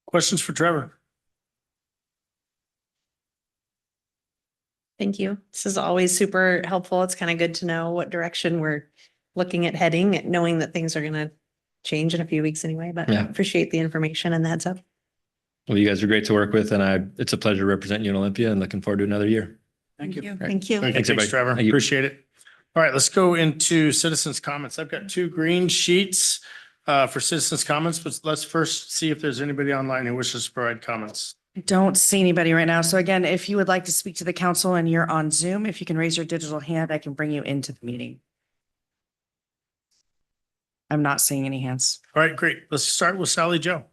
Questions for Trevor? Thank you. This is always super helpful. It's kind of good to know what direction we're looking at heading, knowing that things are going to change in a few weeks anyway, but I Yeah. appreciate the information and the heads up. Well, you guys are great to work with, and it's a pleasure representing you in Olympia, and looking forward to another year. Thank you. Thank you. Thanks, everybody. Trevor. Thank you. Appreciate it. All right, let's go into citizens' comments. I've got 2 green sheets for citizens' comments, but let's first see if there's anybody online who wishes to provide comments. I don't see anybody right now. So again, if you would like to speak to the council and you're on Zoom, if you can raise your digital hand, I can bring you into the meeting. I'm not seeing any hands. All right, great. Let's start with Sally Joe.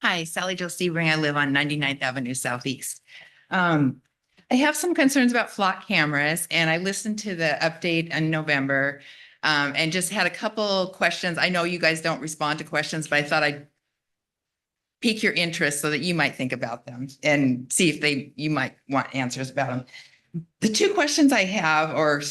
Hi, Sally Jo Sebring. I live on 99th Avenue Southeast. I have some concerns about flock cameras, and I listened to the update in November and just had a couple questions. I know you guys don't respond to questions, but I thought I'd pique your interest so that you might think about them and see if you might want answers about them. The 2 questions I have are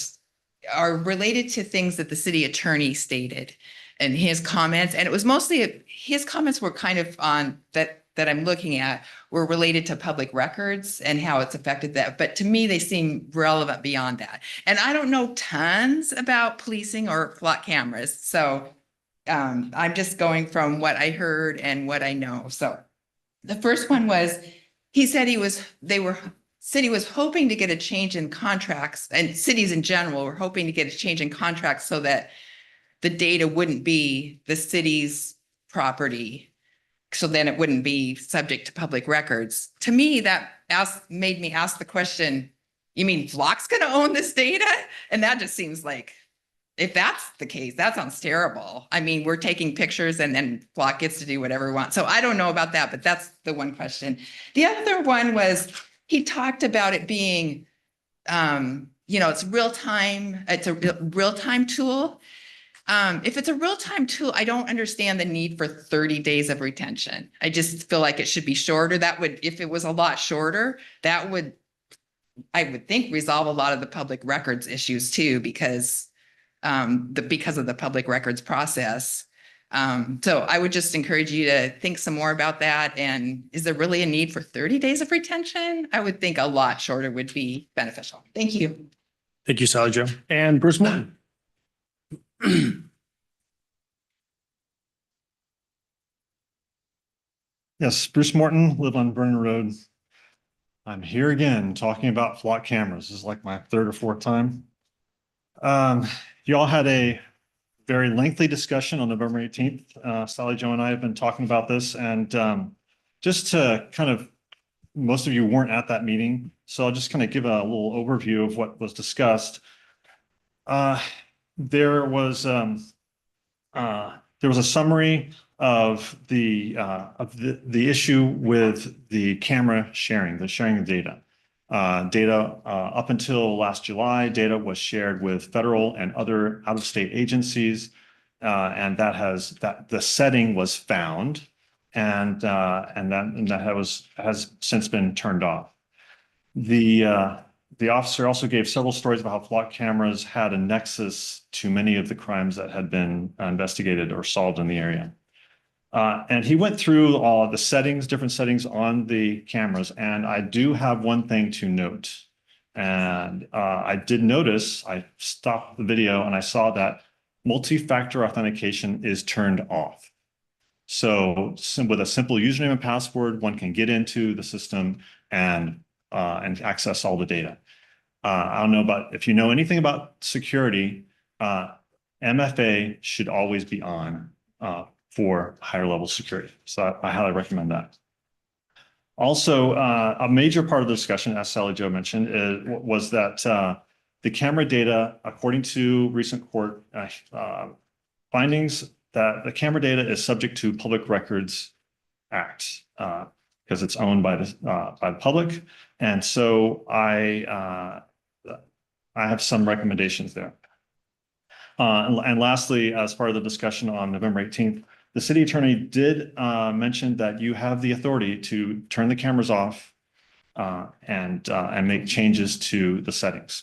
related to things that the city attorney stated and his comments. And it was mostly, his comments were kind of on that I'm looking at were related to public records and how it's affected that. But to me, they seem relevant beyond that. And I don't know tons about policing or flock cameras. So I'm just going from what I heard and what I know. So the first one was, he said city was hoping to get a change in contracts, and cities in general were hoping to get a change in contracts so that the data wouldn't be the city's property. So then it wouldn't be subject to public records. To me, that made me ask the question, you mean Flock's going to own this data? And that just seems like, if that's the case, that sounds terrible. I mean, we're taking pictures and then Flock gets to do whatever we want. So I don't know about that, but that's the one question. The other one was, he talked about it being, it's a real-time tool. If it's a real-time tool, I don't understand the need for 30 days of retention. I just feel like it should be shorter. That would, if it was a lot shorter, that would, I would think, resolve a lot of the public records issues too, because because of the public records process. So I would just encourage you to think some more about that. And is there really a need for 30 days of retention? I would think a lot shorter would be beneficial. Thank you. Thank you, Sally Jo. And Bruce Morton. Yes, Bruce Morton, live on Vernon Road. I'm here again talking about flock cameras. This is like my third or fourth time. You all had a very lengthy discussion on November 18th. Sally Jo and I have been talking about this, and just to kind of, most of you weren't at that meeting, so I'll just kind of give a little overview of what was discussed. There was a summary of the issue with the camera sharing, the sharing of data. Up until last July, data was shared with federal and other out-of-state agencies, and that the setting was found, and that has since been turned off. The officer also gave several stories about how flock cameras had a nexus to many of the crimes that had been investigated or solved in the area. And he went through all the settings, different settings on the cameras. And I do have one thing to note. And I did notice, I stopped the video and I saw that multi-factor authentication is turned off. So with a simple username and password, one can get into the system and access all the data. I don't know about, if you know anything about security, MFA should always be on for higher level security. So I highly recommend that. Also, a major part of the discussion, as Sally Jo mentioned, was that the camera data, according to recent court findings, that the camera data is subject to Public Records Act because it's owned by the public. And so I have some recommendations there. And lastly, as part of the discussion on November 18th, the city attorney did mention that you have the authority to turn the cameras off and make changes to the settings.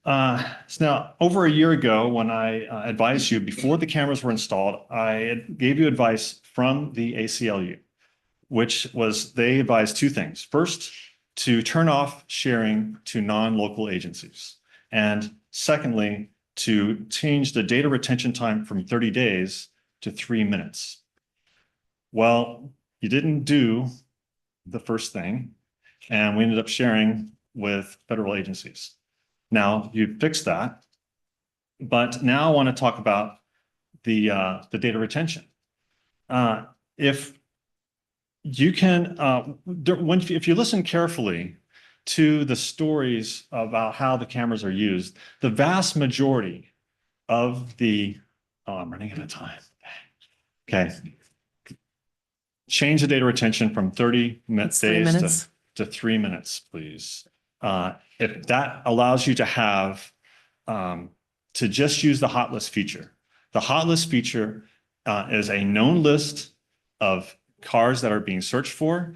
So now, over a year ago, when I advised you before the cameras were installed, I gave you advice from the ACLU, which was they advised two things. First, to turn off sharing to non-local agencies. And secondly, to change the data retention time from 30 days to 3 minutes. Well, you didn't do the first thing, and we ended up sharing with federal agencies. Now, you fixed that, but now I want to talk about the data retention. If you can, if you listen carefully to the stories about how the cameras are used, the vast majority of the, oh, I'm running out of time. Okay. Change the data retention from 30 days to 3 minutes, please. If that allows you to have, to just use the hot list feature. The hot list feature is a known list of cars that are being searched for.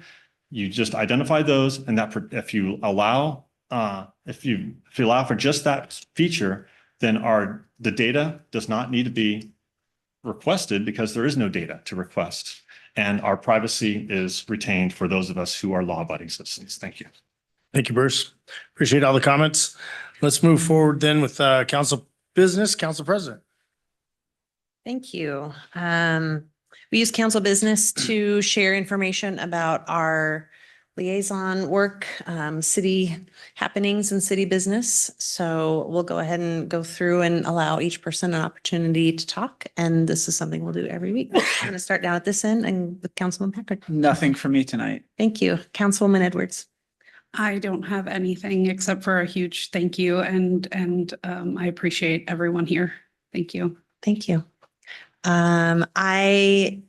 You just identify those, and that if you allow for just that feature, then the data does not need to be requested because there is no data to request, and our privacy is retained for those of us who are law-abiding citizens. Thank you. Thank you, Bruce. Appreciate all the comments. Let's move forward then with council business. Council President. Thank you. We use council business to share information about our liaison work, city happenings and city business. So we'll go ahead and go through and allow each person an opportunity to talk. And this is something we'll do every week. I'm going to start down at this end and with Councilman Packard. Nothing for me tonight. Thank you. Councilwoman Edwards. I don't have anything except for a huge thank you and I appreciate everyone here. Thank you. Thank you. I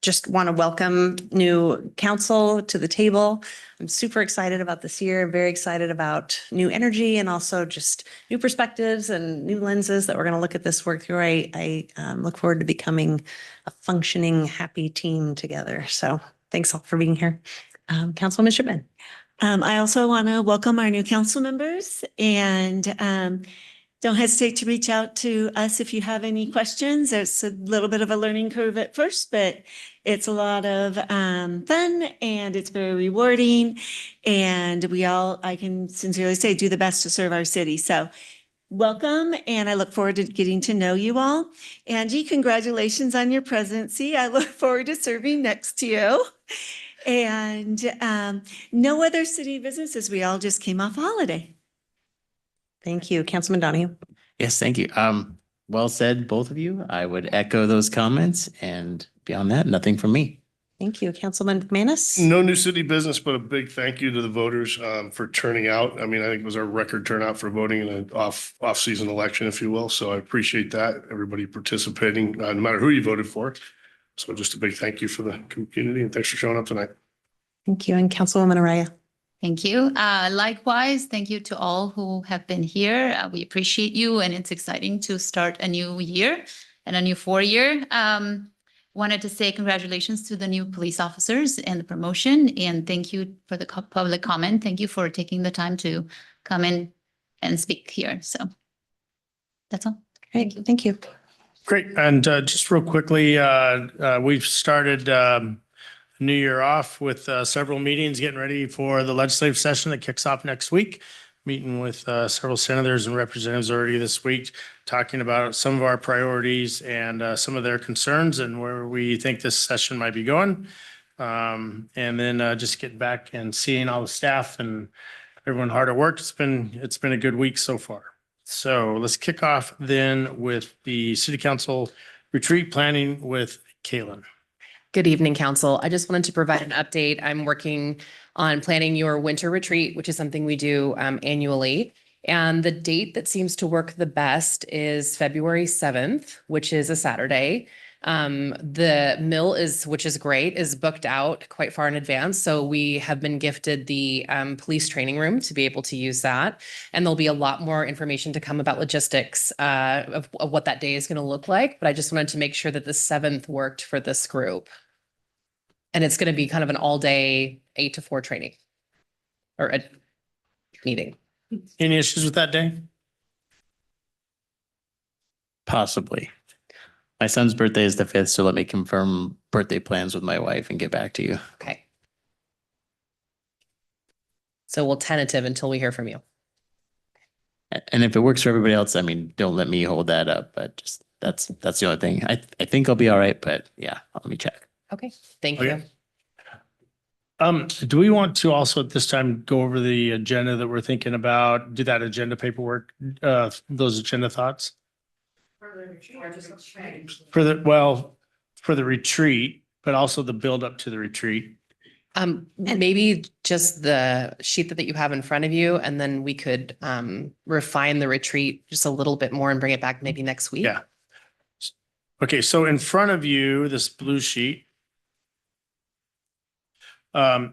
just want to welcome new council to the table. I'm super excited about this year, very excited about new energy and also just new perspectives and new lenses that we're going to look at this work through. I look forward to becoming a functioning, happy team together. So thanks all for being here. Councilwoman Shipman. I also want to welcome our new council members and don't hesitate to reach out to us if you have any questions. It's a little bit of a learning curve at first, but it's a lot of fun and it's very rewarding. And I can sincerely say, do the best to serve our city. So welcome, and I look forward to getting to know you all. Angie, congratulations on your presidency. I look forward to serving next to you. And no other city businesses. We all just came off holiday. Thank you. Councilman Donahue. Yes, thank you. Well said, both of you. I would echo those comments, and beyond that, nothing from me. Thank you. Councilman McManus. No new city business, but a big thank you to the voters for turning out. I mean, I think it was our record turnout for voting in an off-season election, if you will. So I appreciate that. Everybody participating, no matter who you voted for. So just a big thank you for the community and thanks for showing up tonight. Thank you. And Councilwoman Araya. Thank you. Likewise, thank you to all who have been here. We appreciate you, and it's exciting to start a new year and a new 4-year. Wanted to say congratulations to the new police officers and the promotion, and thank you for the public comment. Thank you for taking the time to come in and speak here. So that's all. Great. Thank you. Great. And just real quickly, we've started New Year off with several meetings, getting ready for the legislative session that kicks off next week. Meeting with several senators and representatives already this week, talking about some of our priorities and some of their concerns and where we think this session might be going. And then just getting back and seeing all the staff and everyone hard at work. It's been a good week so far. So let's kick off then with the city council retreat planning with Kaylin. Good evening, council. I just wanted to provide an update. I'm working on planning your winter retreat, which is something we do annually. And the date that seems to work the best is February 7th, which is a Saturday. The mill which is great, is booked out quite far in advance. So we have been gifted the police training room to be able to use that. And there'll be a lot more information to come about logistics of what that day is going to look like. But I just wanted to make sure that the 7th worked for this group. And it's going to be kind of an all-day 8 to 4 training or a meeting. Any issues with that day? Possibly. My son's birthday is the 5th, so let me confirm birthday plans with my wife and get back to you. Okay. So we'll tentative until we hear from you. And if it works for everybody else, I mean, don't let me hold that up, but just that's the only thing. I think I'll be all right, but yeah, let me check. Okay, thank you. Do we want to also at this time go over the agenda that we're thinking about, do that agenda paperwork, those agenda thoughts? For the retreat, but also the build up to the retreat. Maybe just the sheet that you have in front of you, and then we could refine the retreat just a little bit more and bring it back maybe next week. Yeah. Okay, so in front of you, this blue sheet,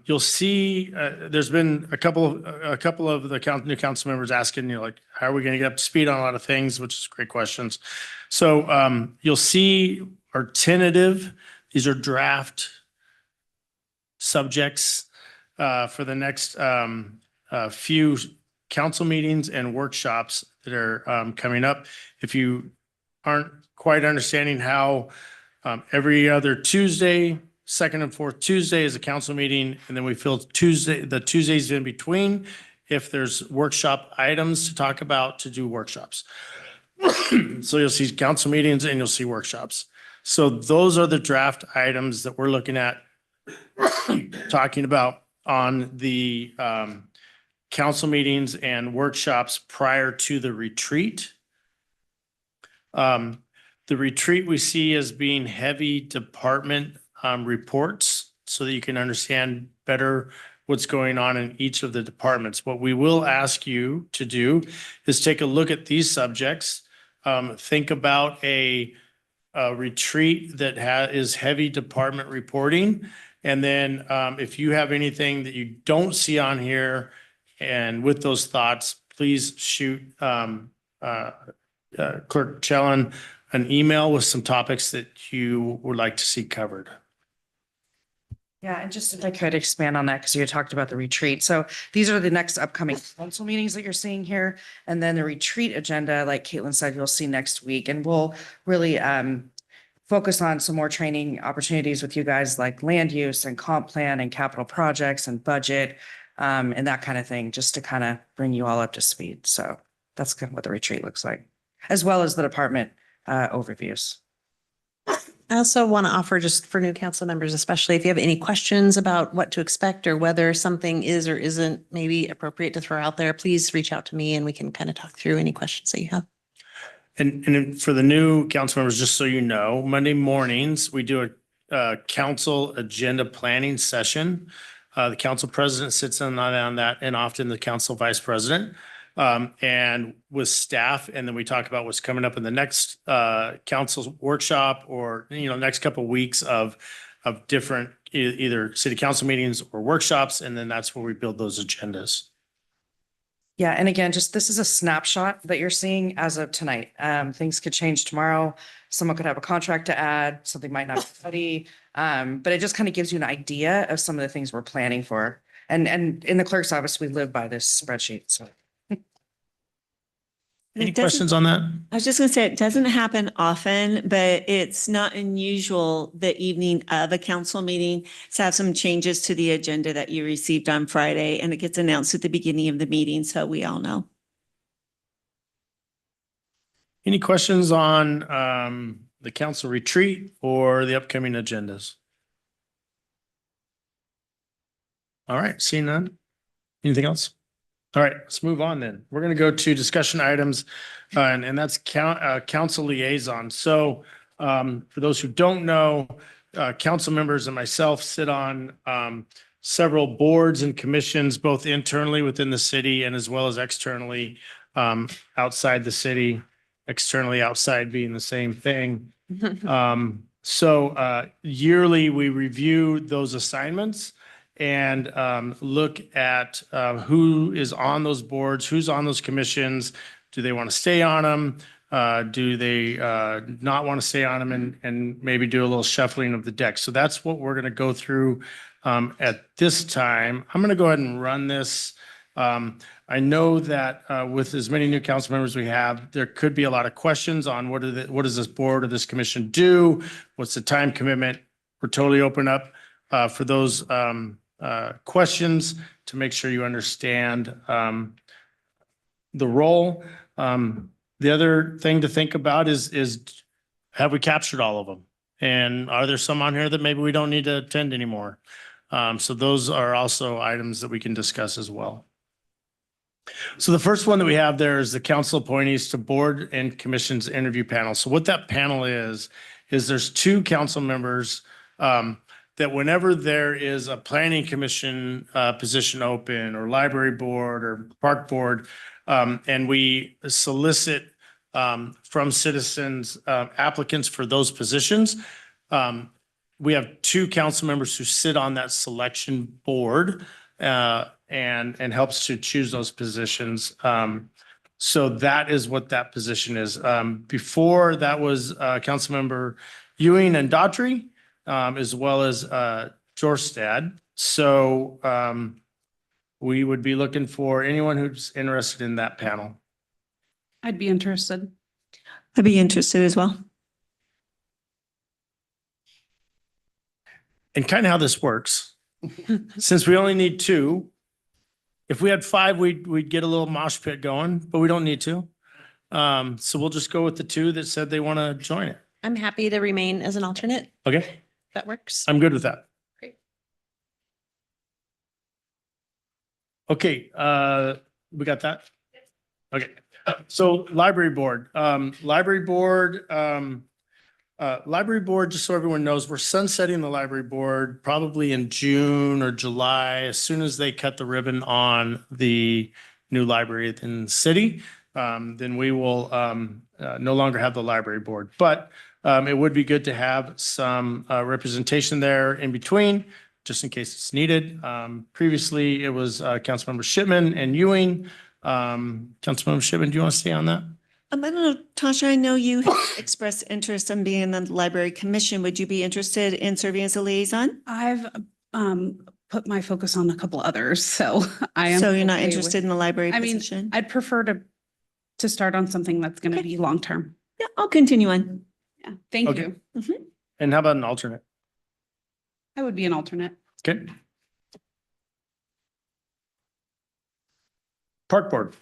you'll see there's been a couple of the new council members asking, like, how are we going to get up to speed on a lot of things, which is great questions. So you'll see our tentative, these are draft subjects for the next few council meetings and workshops that are coming up. If you aren't quite understanding how every other Tuesday, second and fourth Tuesday is a council meeting, and then we fill the Tuesdays in between if there's workshop items to talk about, to do workshops. So you'll see council meetings and you'll see workshops. So those are the draft items that we're looking at talking about on the council meetings and workshops prior to the retreat. The retreat we see as being heavy department reports so that you can understand better what's going on in each of the departments. What we will ask you to do is take a look at these subjects, think about a a retreat that is heavy department reporting. And then if you have anything that you don't see on here and with those thoughts, please shoot Clerk Chellan an email with some topics that you would like to see covered. Yeah, and just if I could expand on that, because you talked about the retreat. So these are the next upcoming council meetings that you're seeing here. And then the retreat agenda, like Caitlin said, you'll see next week. And we'll really focus on some more training opportunities with you guys, like land use and comp plan and capital projects and budget and that kind of thing, just to kind of bring you all up to speed. So that's kind of what the retreat looks like, as well as the department overviews. I also want to offer, just for new council members, especially if you have any questions about what to expect or whether something is or isn't maybe appropriate to throw out there, please reach out to me and we can kind of talk through any questions that you have. And for the new council members, just so you know, Monday mornings, we do a council agenda planning session. The council president sits in on that, and often the council vice president. And with staff, and then we talk about what's coming up in the next council workshop or, next couple of weeks of different either city council meetings or workshops. And then that's where we build those agendas. Yeah, and again, just this is a snapshot that you're seeing as of tonight. Things could change tomorrow. Someone could have a contract to add, something might not be ready. But it just kind of gives you an idea of some of the things we're planning for. And in the clerk's office, we live by this spreadsheet, so. Any questions on that? I was just going to say, it doesn't happen often, but it's not unusual the evening of a council meeting to have some changes to the agenda that you received on Friday, and it gets announced at the beginning of the meeting, so we all know. Any questions on the council retreat or the upcoming agendas? All right, seeing none. Anything else? All right, let's move on then. We're going to go to discussion items and that's council liaison. So for those who don't know, council members and myself sit on several boards and commissions, both internally within the city and as well as externally outside the city, externally outside being the same thing. So yearly we review those assignments and look at who is on those boards, who's on those commissions. Do they want to stay on them? Do they not want to stay on them and maybe do a little shuffling of the deck? So that's what we're going to go through at this time. I'm going to go ahead and run this. I know that with as many new council members we have, there could be a lot of questions on what does this board or this commission do? What's the time commitment? We're totally open up for those questions to make sure you understand the role. The other thing to think about is have we captured all of them? And are there some on here that maybe we don't need to attend anymore? So those are also items that we can discuss as well. So the first one that we have there is the council appointees to board and commissions interview panel. So what that panel is there's two council members that whenever there is a planning commission position open or library board or park board, and we solicit from citizens applicants for those positions, we have two council members who sit on that selection board and helps to choose those positions. So that is what that position is. Before that was Councilmember Ewing and Daughtry, as well as Jorstad. So we would be looking for anyone who's interested in that panel. I'd be interested. I'd be interested as well. And kind of how this works, since we only need two, if we had five, we'd get a little mosh pit going, but we don't need to. So we'll just go with the two that said they want to join it. I'm happy to remain as an alternate. Okay, That works. I'm good with that. Great. Okay, we got that? Okay, so library board, library board, just so everyone knows, we're sunsetting the library board probably in June or July, as soon as they cut the ribbon on the new library in the city. Then we will no longer have the library board. But It would be good to have some representation there in between, just in case it's needed. Previously, it was Councilmember Shipman and Ewing. Councilmember Shipman, do you want to stay on that? I don't know, Tasha, I know you have expressed interest in being on the library commission. Would you be interested in serving as a liaison? I've put my focus on a couple others, so I am. So you're not okay with- interested in the library I mean, position? I'd prefer to start on something that's going to be long-term. Yeah, I'll continue on. Yeah, thank Okay. you. And how about an alternate? I would be an alternate. Okay. Park Board.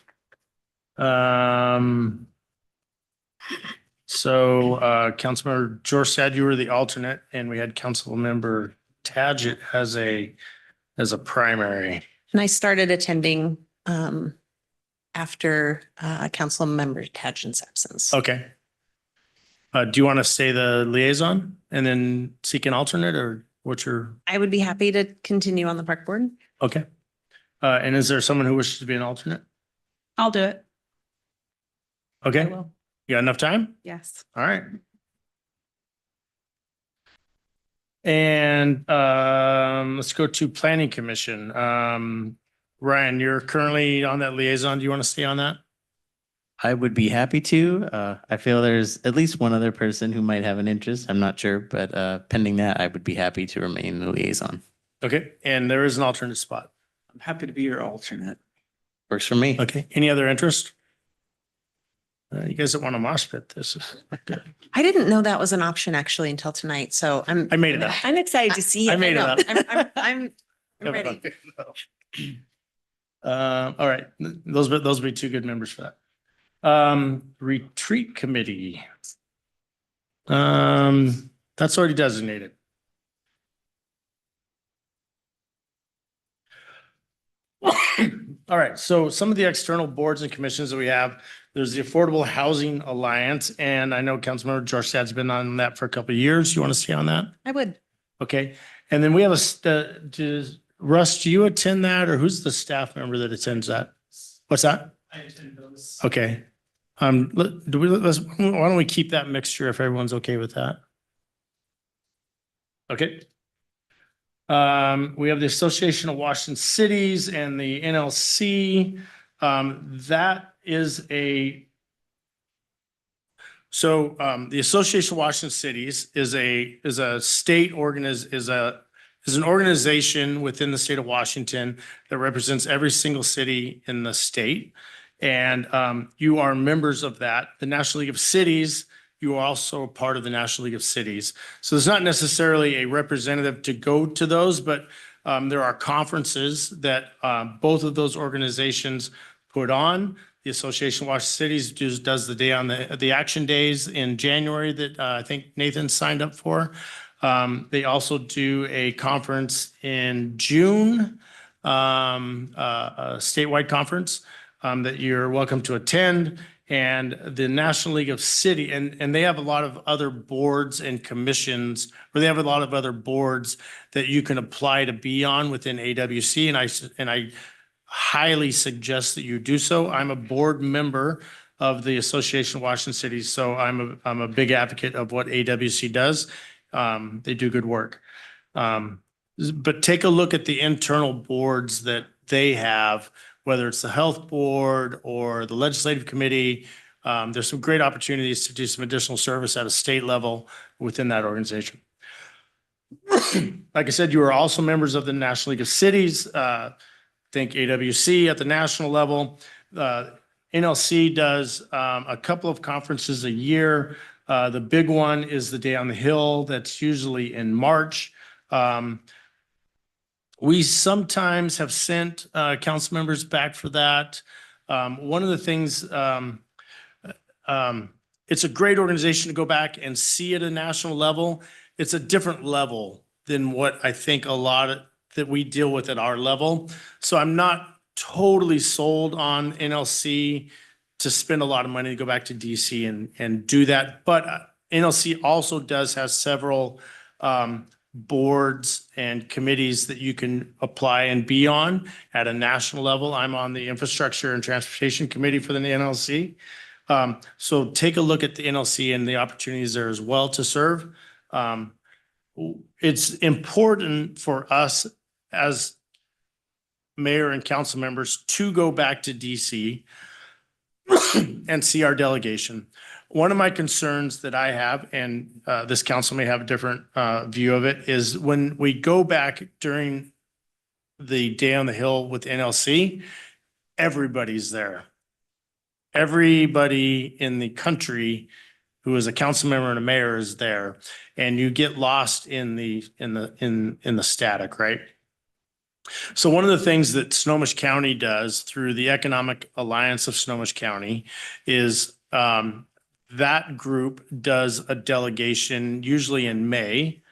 So Councilmember George said you were the alternate, and we had Councilmember Tagit as a primary. And I started attending after council member Tadgen's absence. Okay. Do you want to stay the liaison and then seek an alternate, or what's your, I would be happy to continue on the park board. okay. And is there someone who wishes to be an alternate? I'll do it. Okay, I you will. got enough time? Yes. All right. And let's go to Planning Commission. Ryan, you're currently on that liaison. Do you want to stay on that? I would be happy to. I feel there's at least one other person who might have an interest. I'm not sure, but pending that, I would be happy to remain the liaison. Okay, and there is an alternate spot. I'm happy to be your alternate. Works for me. Okay, any other interest? You guys don't want to mosh pit this. Is good. I didn't know that was an option actually until tonight, so I made it up. I'm excited to see I it. made it up. I'm ready. All right, those would be two good members for that. Retreat Committee. That's already designated. All right, so some of the external boards and commissions that we have, there's the Affordable Housing Alliance, and I know Councilmember George Stad's been on that for a couple of years. You want to stay on that? I would. Okay, and then we have Russ, do you attend that, or who's the staff member that attends that? What's that? I attend those. Okay. Why don't we keep that mixture if everyone's okay with that? Okay. We have the Association of Washington Cities and the NLC. That is the Association of Washington Cities is a state is an organization within the state of Washington that represents every single city in the state. And you are members of that. The National League of Cities, you are also a part of the National League of Cities. So there's not necessarily a representative to go to those, but there are conferences that both of those organizations put on. The Association of Washington Cities does the day on the action days in January that I think Nathan signed up for. They also do a conference in June, a statewide conference that you're welcome to attend. And the National League of City, and they have a lot of other boards and commissions, or they have a lot of other boards that you can apply to be on within AWC. And I highly suggest that you do so. I'm a board member of the Association of Washington Cities, so I'm a big advocate of what AWC does. They do good work. But take a look at the internal boards that they have, whether it's the health board or the legislative committee. There's some great opportunities to do some additional service at a state level within that organization. Like I said, you are also members of the National League of Cities. Think AWC at the national level. NLC does a couple of conferences a year. The big one is the Day on the Hill. That's usually in March. We sometimes have sent council members back for that. One of the things, it's a great organization to go back and see at a national level. It's a different level than what I think a lot that we deal with at our level. So I'm not totally sold on NLC to spend a lot of money to go back to DC and do that. But NLC also does have several boards and committees that you can apply and be on at a national level. I'm on the Infrastructure and Transportation Committee for the NLC. So take a look at the NLC and the opportunities there as well to serve. It's important for us as mayor and council members to go back to DC and see our delegation. One of my concerns that I have, and this council may have a different view of it, is when we go back during the Day on the Hill with NLC, everybody's there. Everybody in the country who is a council member and a mayor is there, and you get lost in the static, right? So one of the things that Snohomish County does through the Economic Alliance of Snohomish County is that group does a delegation, usually in May,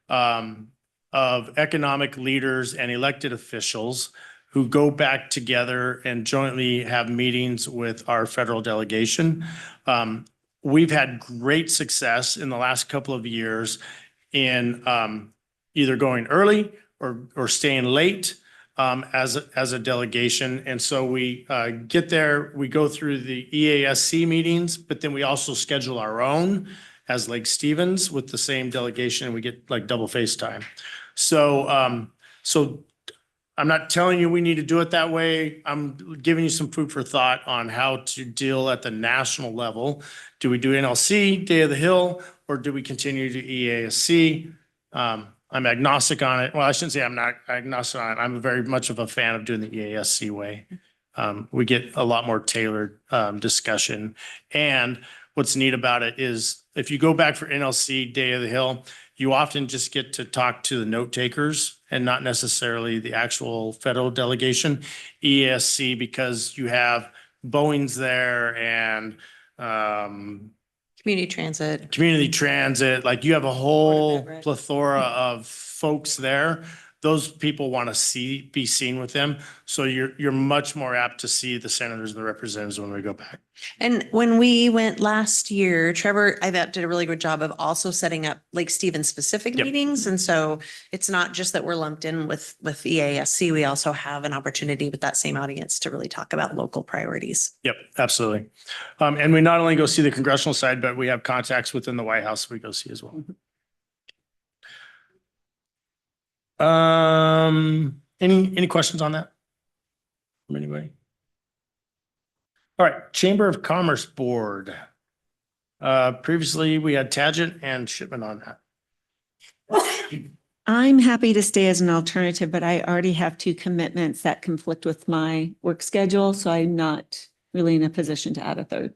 of economic leaders and elected officials who go back together and jointly have meetings with our federal delegation. We've had great success in the last couple of years in either going early or staying late as a delegation. And so we get there, we go through the EASC meetings, but then we also schedule our own as Lake Stevens with the same delegation, and we get like double face time. So, so I'm not telling you we need to do it that way. I'm giving you some food for thought on how to deal at the national level. Do we do NLC, Day of the Hill, or do we continue to EASC? I'm agnostic on it. Well, I shouldn't say I'm not agnostic on it. I'm very much of a fan of doing the EASC way. We get a lot more tailored discussion. And what's neat about it is if you go back for NLC, Day of the Hill, you often just get to talk to the note takers and not necessarily the actual federal delegation. EASC, because you have Boeing's there and community transit, like you have a whole plethora of folks there. Those people want to be seen with them. So you're much more apt to see the senators and the representatives when we go back. And when we went last year, Trevor, I thought did a really good job of also setting up Lake Stevens specific Yep. meetings. And so it's not just that we're lumped in with EASC. We also have an opportunity with that same audience to really talk about local priorities. Yep, absolutely. And we not only go see the congressional side, but we have contacts within the White House we go see as well. Any questions on that from anybody? All right, Chamber of Commerce Board. Previously, we had Tagent and Shipman on that. I'm happy to stay as an alternative, but I already have two commitments that conflict with my work schedule, so I'm not really in a position to add a third.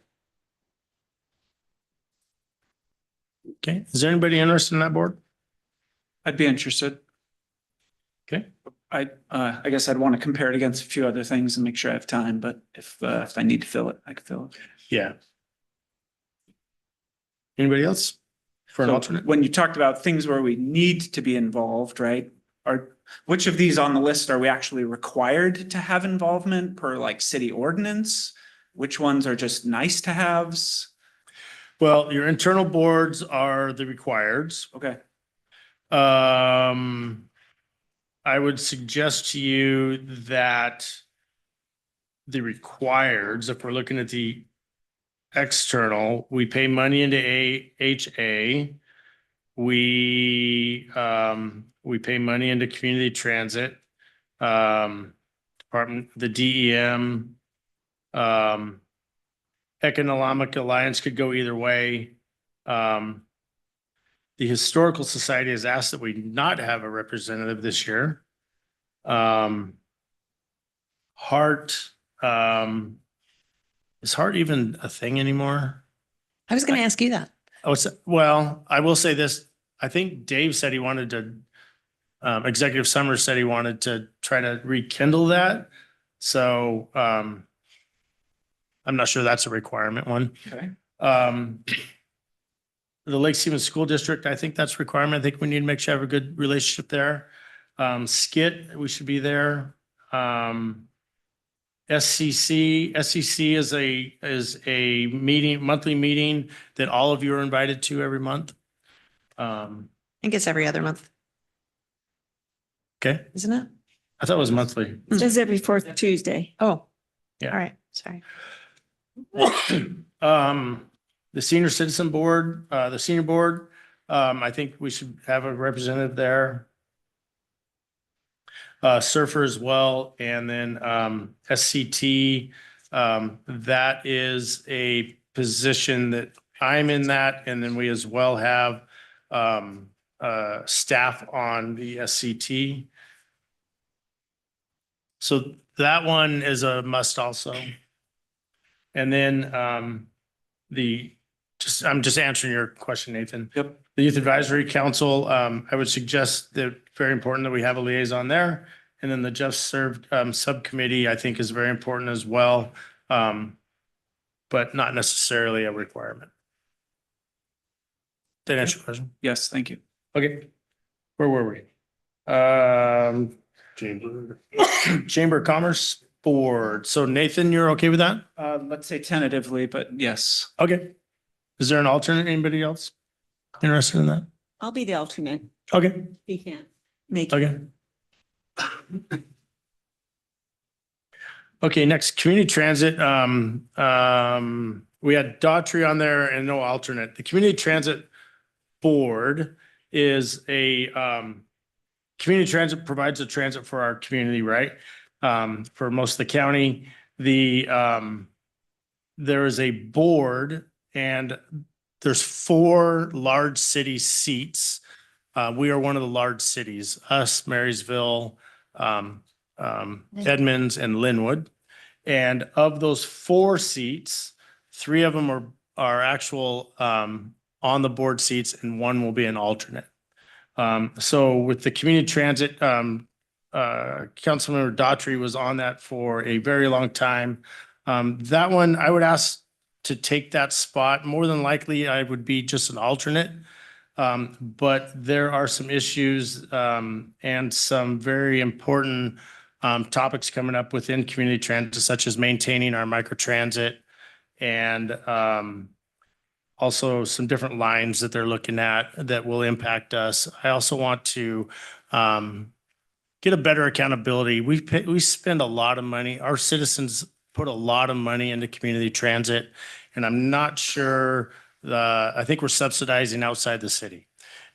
Okay, is there anybody interested in that board? I'd be interested. Okay. I guess I'd want to compare it against a few other things and make sure I have time, but if I need to fill it, I can fill it. Yeah. Anybody else for an So alternate? when you talked about things where we need to be involved, right? Which of these on the list are we actually required to have involvement per like city ordinance? Which ones are just nice to haves? Well, your internal boards are the requireds. Okay. I would suggest to you that the requireds, if we're looking at the external, we pay money into AHA. We pay money into community transit, department, the DEM, Economic Alliance could go either way. The Historical Society has asked that we not have a representative this year. Heart, is Heart even a thing anymore? I was going to ask you that. Oh, well, I will say this. I think Dave said he wanted to, Executive Summers said he wanted to try to rekindle that. So I'm not sure that's a requirement one. Okay. The Lake Stevens School District, I think that's a requirement. I think we need to make sure we have a good relationship there. SCIT, we should be there. SCC is a meeting, monthly meeting that all of you are invited to every month. I think it's every other month, Okay, isn't it? I thought it was monthly. It says every fourth Tuesday. Oh, Yeah. all right. Sorry. The senior citizen board, the senior board, I think we should have a representative there. Surfer as well, and then SCT, that is a position that I'm in that, and then we as well have staff on the SCT. So that one is a must also. And then I'm just answering your question, Nathan. Yep. The Youth Advisory Council, I would suggest that very important that we have a liaison there. And then the Just Served Subcommittee, I think is very important as well, but not necessarily a requirement. Did I answer your question? Yes, thank you. Okay. Where were we? Chamber of Commerce Board. So Nathan, you're okay with that? Let's say tentatively, but yes. Okay. Is there an alternate? Anybody else interested in that? I'll be the alternate. Okay. You can't make it. Okay. Okay, next, community transit. We had Daughtry on there and no alternate. The Community Transit Board is a, community transit provides the transit for our community, right? For most of the county, there is a board and there's 4 large city seats. We are one of the large cities, us, Marysville, Edmonds and Linwood. And of those 4 seats, 3 of them are actual on the board seats and 1 will be an alternate. So with the community transit, Councilmember Daughtry was on that for a very long time. That one, I would ask to take that spot. More than likely, I would be just an alternate. But there are some issues and some very important topics coming up within community transit, such as maintaining our microtransit and also some different lines that they're looking at that will impact us. I also want to get a better accountability. We spend a lot of money. Our citizens put a lot of money into community transit, and I'm not sure I think we're subsidizing outside the city.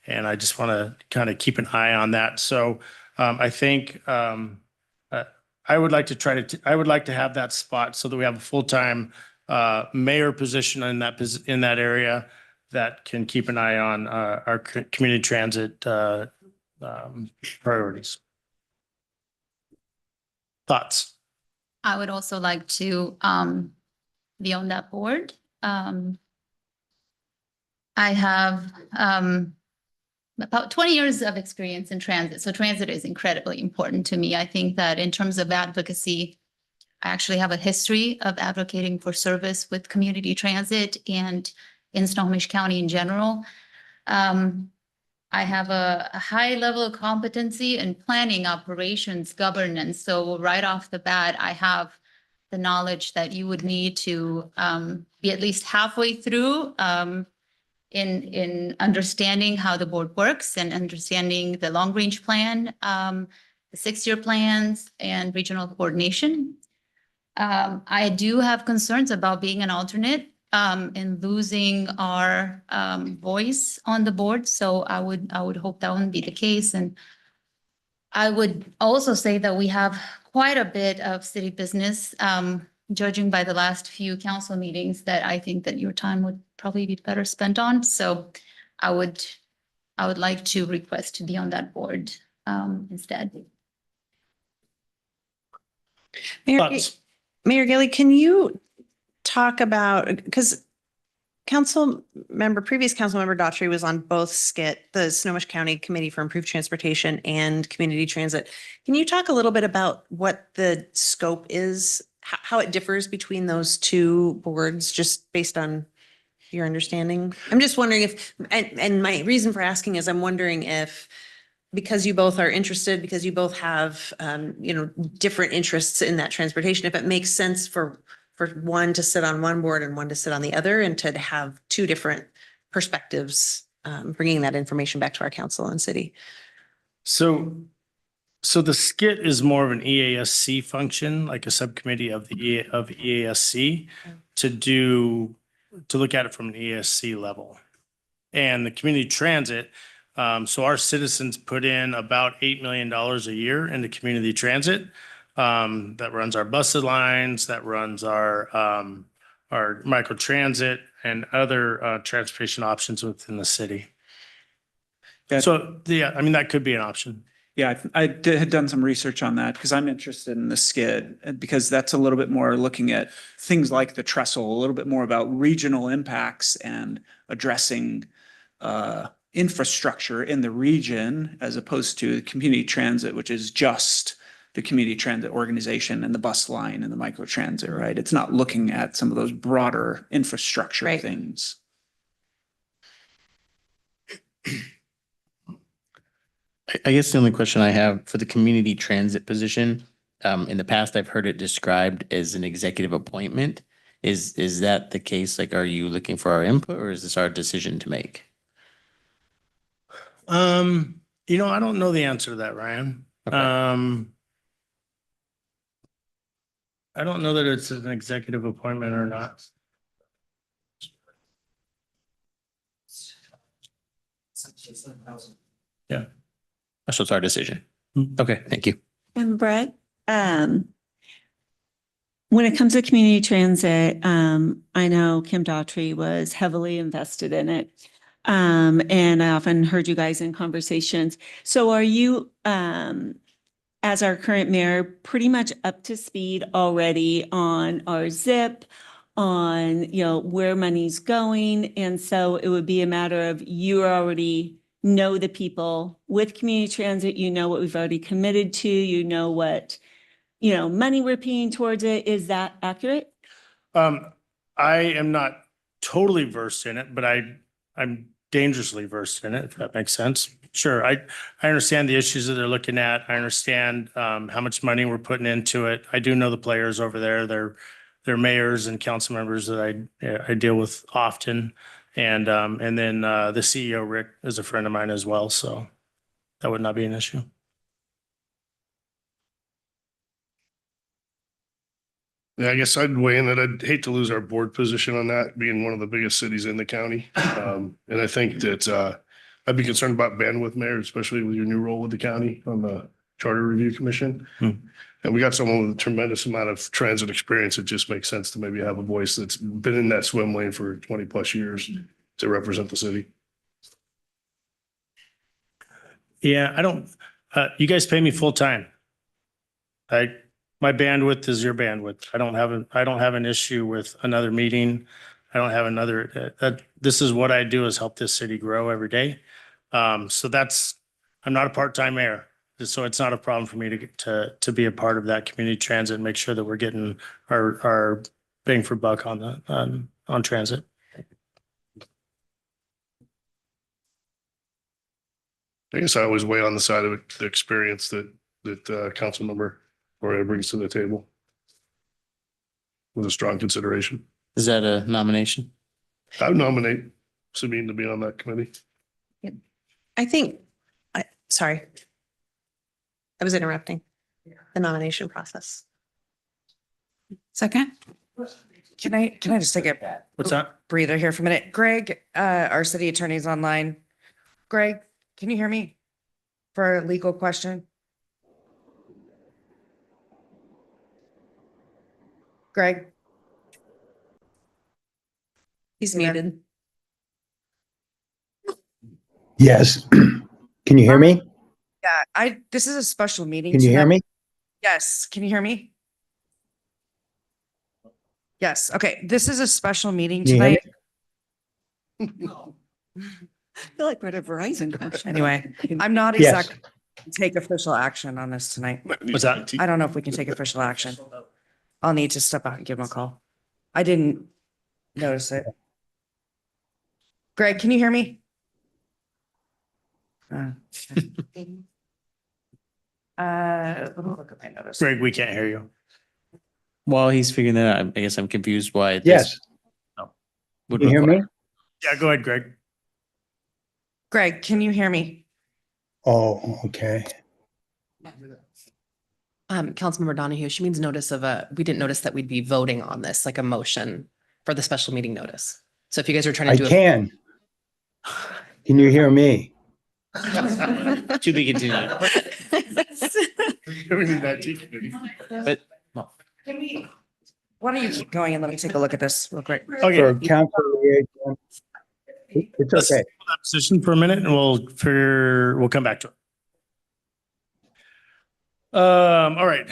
And I just want to kind of keep an eye on that. So I think I would like to I would like to have that spot so that we have a full-time mayor position in that area that can keep an eye on our community transit priorities. Thoughts? I would also like to be on that board. I have about 20 years of experience in transit. So transit is incredibly important to me. I think that in terms of advocacy, I actually have a history of advocating for service with community transit and in Snohomish County in general. I have a high level of competency in planning, operations, governance. So right off the bat, I have the knowledge that you would need to be at least halfway through in understanding how the board works and understanding the long-range plan, the 6-year plans and regional coordination. I do have concerns about being an alternate and losing our voice on the board. So I would hope that wouldn't be the case. And I would also say that we have quite a bit of city business, judging by the last few council meetings, that I think that your time would probably be better spent on. So I would like to request to be on that board instead. Mayor Gilly, can you talk about, because previous council member Daughtry was on both SCIT, the Snohomish County Committee for Improved Transportation, and Community Transit. Can you talk a little bit about what the scope is, how it differs between those 2 boards, just based on your understanding? I'm just wondering if, and my reason for asking is I'm wondering if, because you both are interested, because you both have, different interests in that transportation, if it makes sense for one to sit on one board and one to sit on the other, and to have 2 different perspectives, bringing that information back to our council and city. So So the skit is more of an EASC function, like a subcommittee of of EASC to look at it from an EASC level. And the community transit, so our citizens put in about $8 million a year into community transit. That runs our bus lines, that runs our micro transit and other transportation options within the city. Yeah. So, yeah, I mean, that could be an option. Yeah, had done some research on that because I'm interested in the skid because that's a little bit more looking at things like the trestle, a little bit more about regional impacts and addressing infrastructure in the region as opposed to community transit, which is just the community transit organization and the bus line and the micro transit, right? It's not looking at some of those broader infrastructure things. I guess the only question I have for the community transit position, in the past, I've heard it described as an executive appointment. Is that the case? Like, are you looking for our input or is this our decision to make? You know, I don't know the answer to that, Ryan. Okay. I don't know that it's an executive appointment or not. Yeah. So it's our decision. Okay, thank you. And Brett, when it comes to community transit, I know Kim Daughtry was heavily invested in it. And I often heard you guys in conversations. So are you, as our current mayor, pretty much up to speed already on our ZIP, on, where money's going? And so it would be a matter of you already know the people with community transit, what we've already committed to, what, money we're paying towards it. Is that accurate? I am not totally versed in it, but I'm dangerously versed in it, if that makes sense. Sure, I understand the issues that they're looking at. I understand how much money we're putting into it. I do know the players over there. They're mayors and council members that I deal with often. And then the CEO, Rick, is a friend of mine as well, so that would not be an issue. Yeah, I guess I'd weigh in that I'd hate to lose our board position on that, being one of the biggest cities in the county. And I think that I'd be concerned about bandwidth, Mayor, especially with your new role with the county on the Charter Review Commission. And we got someone with a tremendous amount of transit experience. It just makes sense to maybe have a voice that's been in that swim lane for 20 plus years to represent the city. Yeah, I don't, you guys pay me full time. My bandwidth is your bandwidth. I don't have an issue with another meeting. I don't have another, this is what I do is help this city grow every day. So I'm not a part-time mayor. So it's not a problem for me to be a part of that community transit and make sure that we're getting our bang for buck on transit. I guess I always weigh on the side of the experience that council member Gloria brings to the table with a strong consideration. Is that a nomination? I would nominate Sabine to be on that committee. Sorry. I was interrupting the nomination process. Second. Can I just take a What's that? breather here for a minute? Greg, our city attorney's online. Greg, can you hear me for a legal question? Greg? He's muted. Yes. Can you hear me? Yeah, this is a special meeting. Can you hear tonight. me? Yes, can you hear me? Yes, okay, this is a special meeting Can you hear tonight. I feel like we're at a Verizon commercial. Anyway, I'm not Yes. exactly take official action on this tonight. What's that? I don't know if we can take official action. I'll need to step out and give him a call. I didn't notice it. Greg, can you hear me? Let me look at my notice. Greg, we can't hear you. While he's figuring that out, I guess I'm confused why. Yes. Would Can you hear require- me? Yeah, go ahead, Greg. Greg, can you hear me? Oh, okay. Councilmember Donahue, she means notice of we didn't notice that we'd be voting on this, like a motion for the special meeting notice. So if you guys are trying I to do. can. Can you hear me? To be continued. But Can we, why don't you keep going and let me take a look at this real quick? Okay. For council liaison, it's Let's okay. hold that position for a minute and we'll come back to it. All right,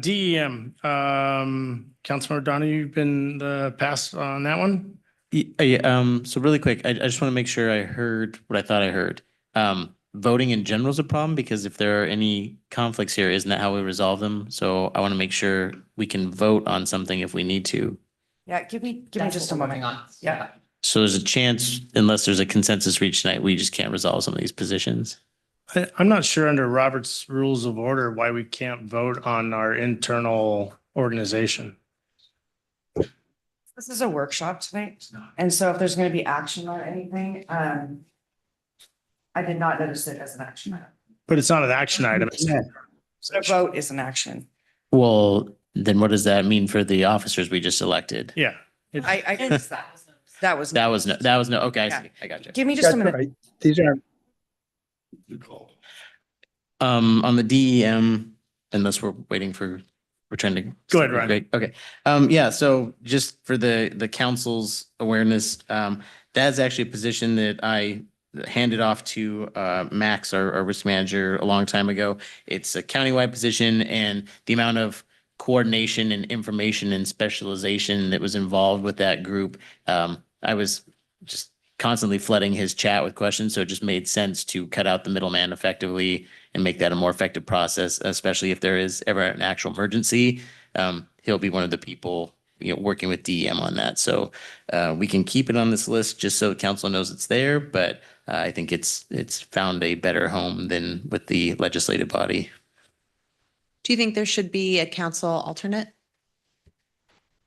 DEM, Councilmember Donahue, you've been passed on that one? So really quick, I just want to make sure I heard what I thought I heard. Voting in general is a problem because if there are any conflicts here, isn't that how we resolve them? So I want to make sure we can vote on something if we need to. Yeah, give me just a moment. Yeah. So there's a chance, unless there's a consensus reached tonight, we just can't resolve some of these positions. I'm not sure under Robert's Rules of Order why we can't vote on our internal organization. This is a workshop tonight, and so if there's going to be action on anything, I did not notice it as an action item. But it's not an action item. So a vote is an action. Well, then what does that mean for the officers we just elected? Yeah. I noticed that. That was. Okay, I Yeah. see. I got you. Give me just a That's minute. right. These aren't. On the DEM, unless we're trying to. Go ahead, Ryan. Great. Okay. Yeah, so just for the council's awareness, that's actually a position that I handed off to Max, our risk manager, a long time ago. It's a countywide position, and the amount of coordination and information and specialization that was involved with that group, I was just constantly flooding his chat with questions, so it just made sense to cut out the middleman effectively and make that a more effective process, especially if there is ever an actual emergency. He'll be one of the people, working with DEM on that. So we can keep it on this list just so council knows it's there, but I think it's found a better home than with the legislative body. Do you think there should be a council alternate?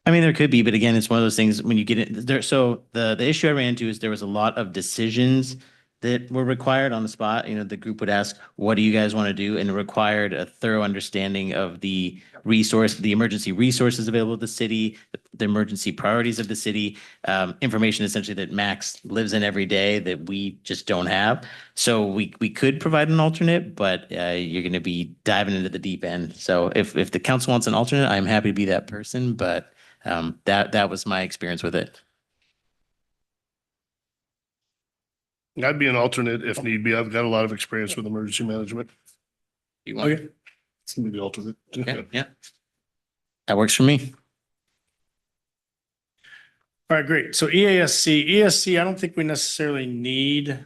I mean, there could be, but again, it's one of those things when you get in there. So the issue I ran into is there was a lot of decisions that were required on the spot. The group would ask, what do you guys want to do? And it required a thorough understanding of the emergency resources available to the city, the emergency priorities of the city, information essentially that Max lives in every day that we just don't have. So we could provide an alternate, but you're going to be diving into the deep end. So if the council wants an alternate, I'm happy to be that person, but that was my experience with it. I'd be an alternate if need be. I've got a lot of experience with emergency management. You want? Okay. It's gonna be the alternate. Okay, yeah. That works for me. All right, great. So ESC, I don't think we necessarily need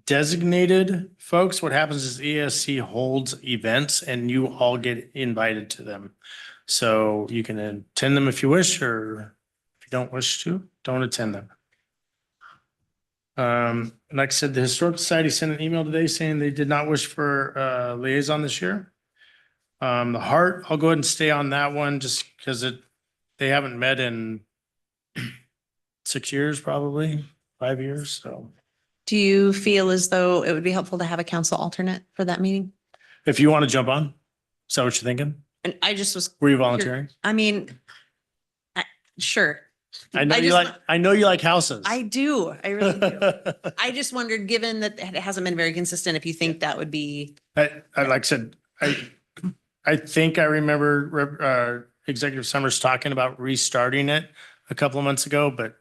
designated folks. What happens is ESC holds events and you all get invited to them. So you can attend them if you wish, or if you don't wish to, don't attend them. Like I said, the Historic Society sent an email today saying they did not wish for liaison this year. The Heart, I'll go ahead and stay on that one just because they haven't met in 6 years, probably 5 years. So Do you feel as though it would be helpful to have a council alternate for that meeting? if you want to jump on, is that what you're thinking? And I just was. Were you volunteering? I mean, sure. I know I you just- like houses. I do. I really do. I just wondered, given that it hasn't been very consistent, if you think that would be. I like I said, I think I remember Executive Summers talking about restarting it a couple of months ago, but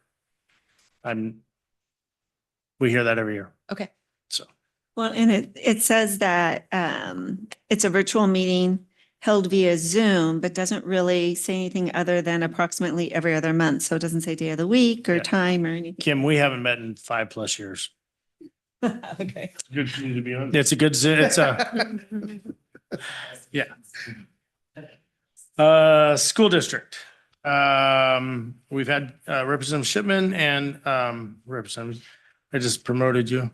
we hear that every year. Okay. So. Well, and it says that it's a virtual meeting held via Zoom, but doesn't really say anything other than approximately every other month. So it doesn't say day of the week or Yeah. time or anything. Kim, we haven't met in 5+ years. Okay. Good for you to be on. It's a good, yeah. School district. We've had Representative Shipman and Representative, I just promoted you.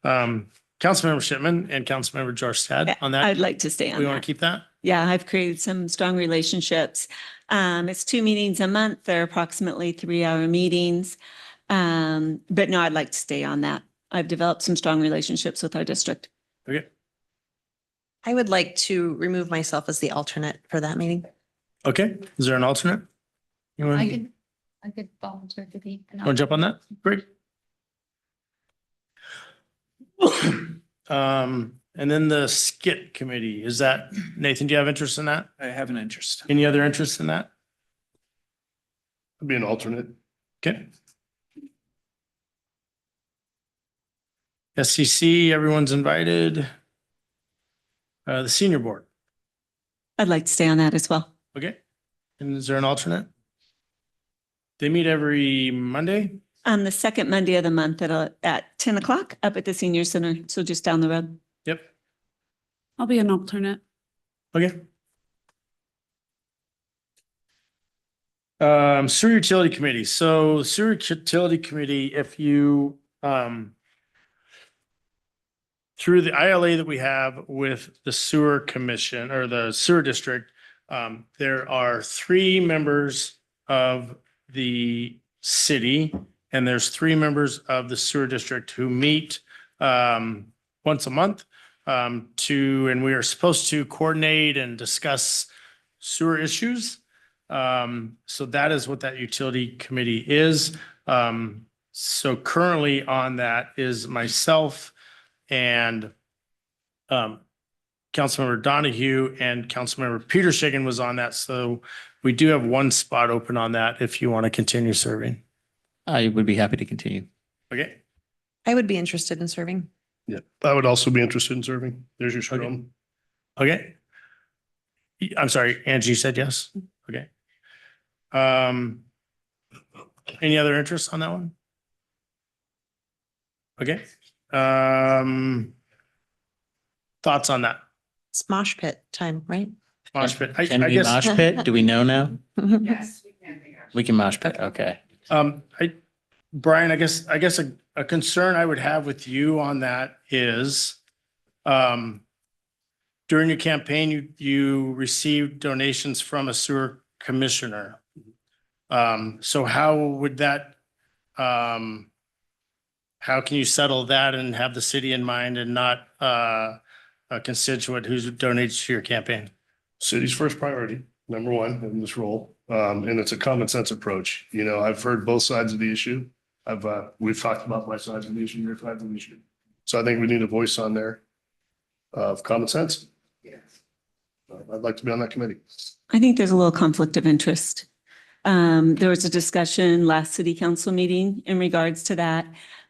Councilmember Shipman and Councilmember Jorstad on that. I'd like to stay on We want that. to keep that? Yeah, I've created some strong relationships. It's 2 meetings a month. They're approximately 3-hour meetings. But no, I'd like to stay on that. I've developed some strong relationships with our district. Okay. I would like to remove myself as the alternate for that meeting. Okay, is there an alternate? You want I could volunteer to be. an to jump on that? Great. And then the skit committee, is that, Nathan, do you have interest in that? I have an interest. Any other interest in that? I'd be an alternate. Okay. SCC, everyone's invited. The senior board, I'd like to stay on that as well. okay? And is there an alternate? They meet every Monday? The second Monday of the month at 10 o'clock up at the senior center. So just down the road. Yep, I'll be an alternate. okay. Sewer utility committee. So sewer utility committee, if you, through the ILA that we have with the sewer commission or the sewer district, there are 3 members of the city and there's 3 members of the sewer district who meet once a month and we are supposed to coordinate and discuss sewer issues. So that is what that utility committee is. So currently on that is myself and Councilmember Donahue and Councilmember Peter Shigan was on that. So we do have 1 spot open on that if you want to continue serving. I would be happy to continue. Okay. I would be interested in serving. Yeah, I would also be interested in serving. There's your scrum. Okay. I'm sorry, Angie, you said yes? Okay. Any other interest on that one? Okay. Thoughts on that? It's mosh pit time, right? Mosh pit. Can I we guess, mosh pit? Do we know now? Yes, we can. We can mosh pit. Okay. Brian, I guess a concern I would have with you on that is, during your campaign, you received donations from a sewer commissioner. So how would that, how can you settle that and have the city in mind and not, a constituent who donates to your campaign? City's first priority, number 1 in this role. And it's a common sense approach. You know, I've heard both sides of the issue. We've talked about my side of the issue, your side of the issue. So I think we need a voice on there of common sense. Yes. I'd like to be on that committee. I think there's a little conflict of interest. There was a discussion last city council meeting in regards to that.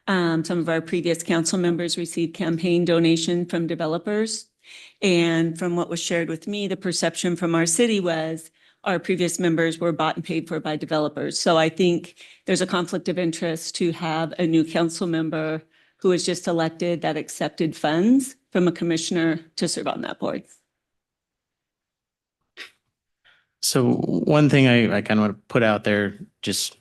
Some of our previous council members received campaign donation from developers. And from what was shared with me, the perception from our city was our previous members were bought and paid for by developers. So I think there's a conflict of interest to have a new council member who was just elected that accepted funds from a commissioner to serve on that board. So one thing I kind of want to put out there, just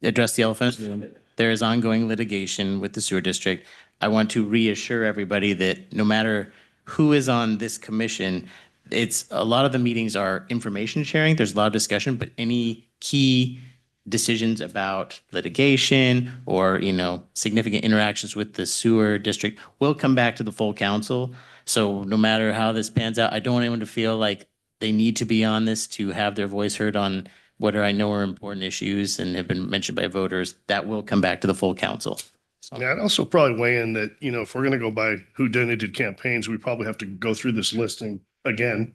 address the elephant in the room. There is ongoing litigation with the sewer district. I want to reassure everybody that no matter who is on this commission, it's a lot of the meetings are information sharing. There's a lot of discussion, but any key decisions about litigation or, you know, significant interactions with the sewer district will come back to the full council. So no matter how this pans out, I don't want anyone to feel like they need to be on this to have their voice heard on what I know are important issues and have been mentioned by voters. That will come back to the full council. Yeah, I'd also probably weigh in that, you know, if we're going to go by who donated campaigns, we probably have to go through this listing again.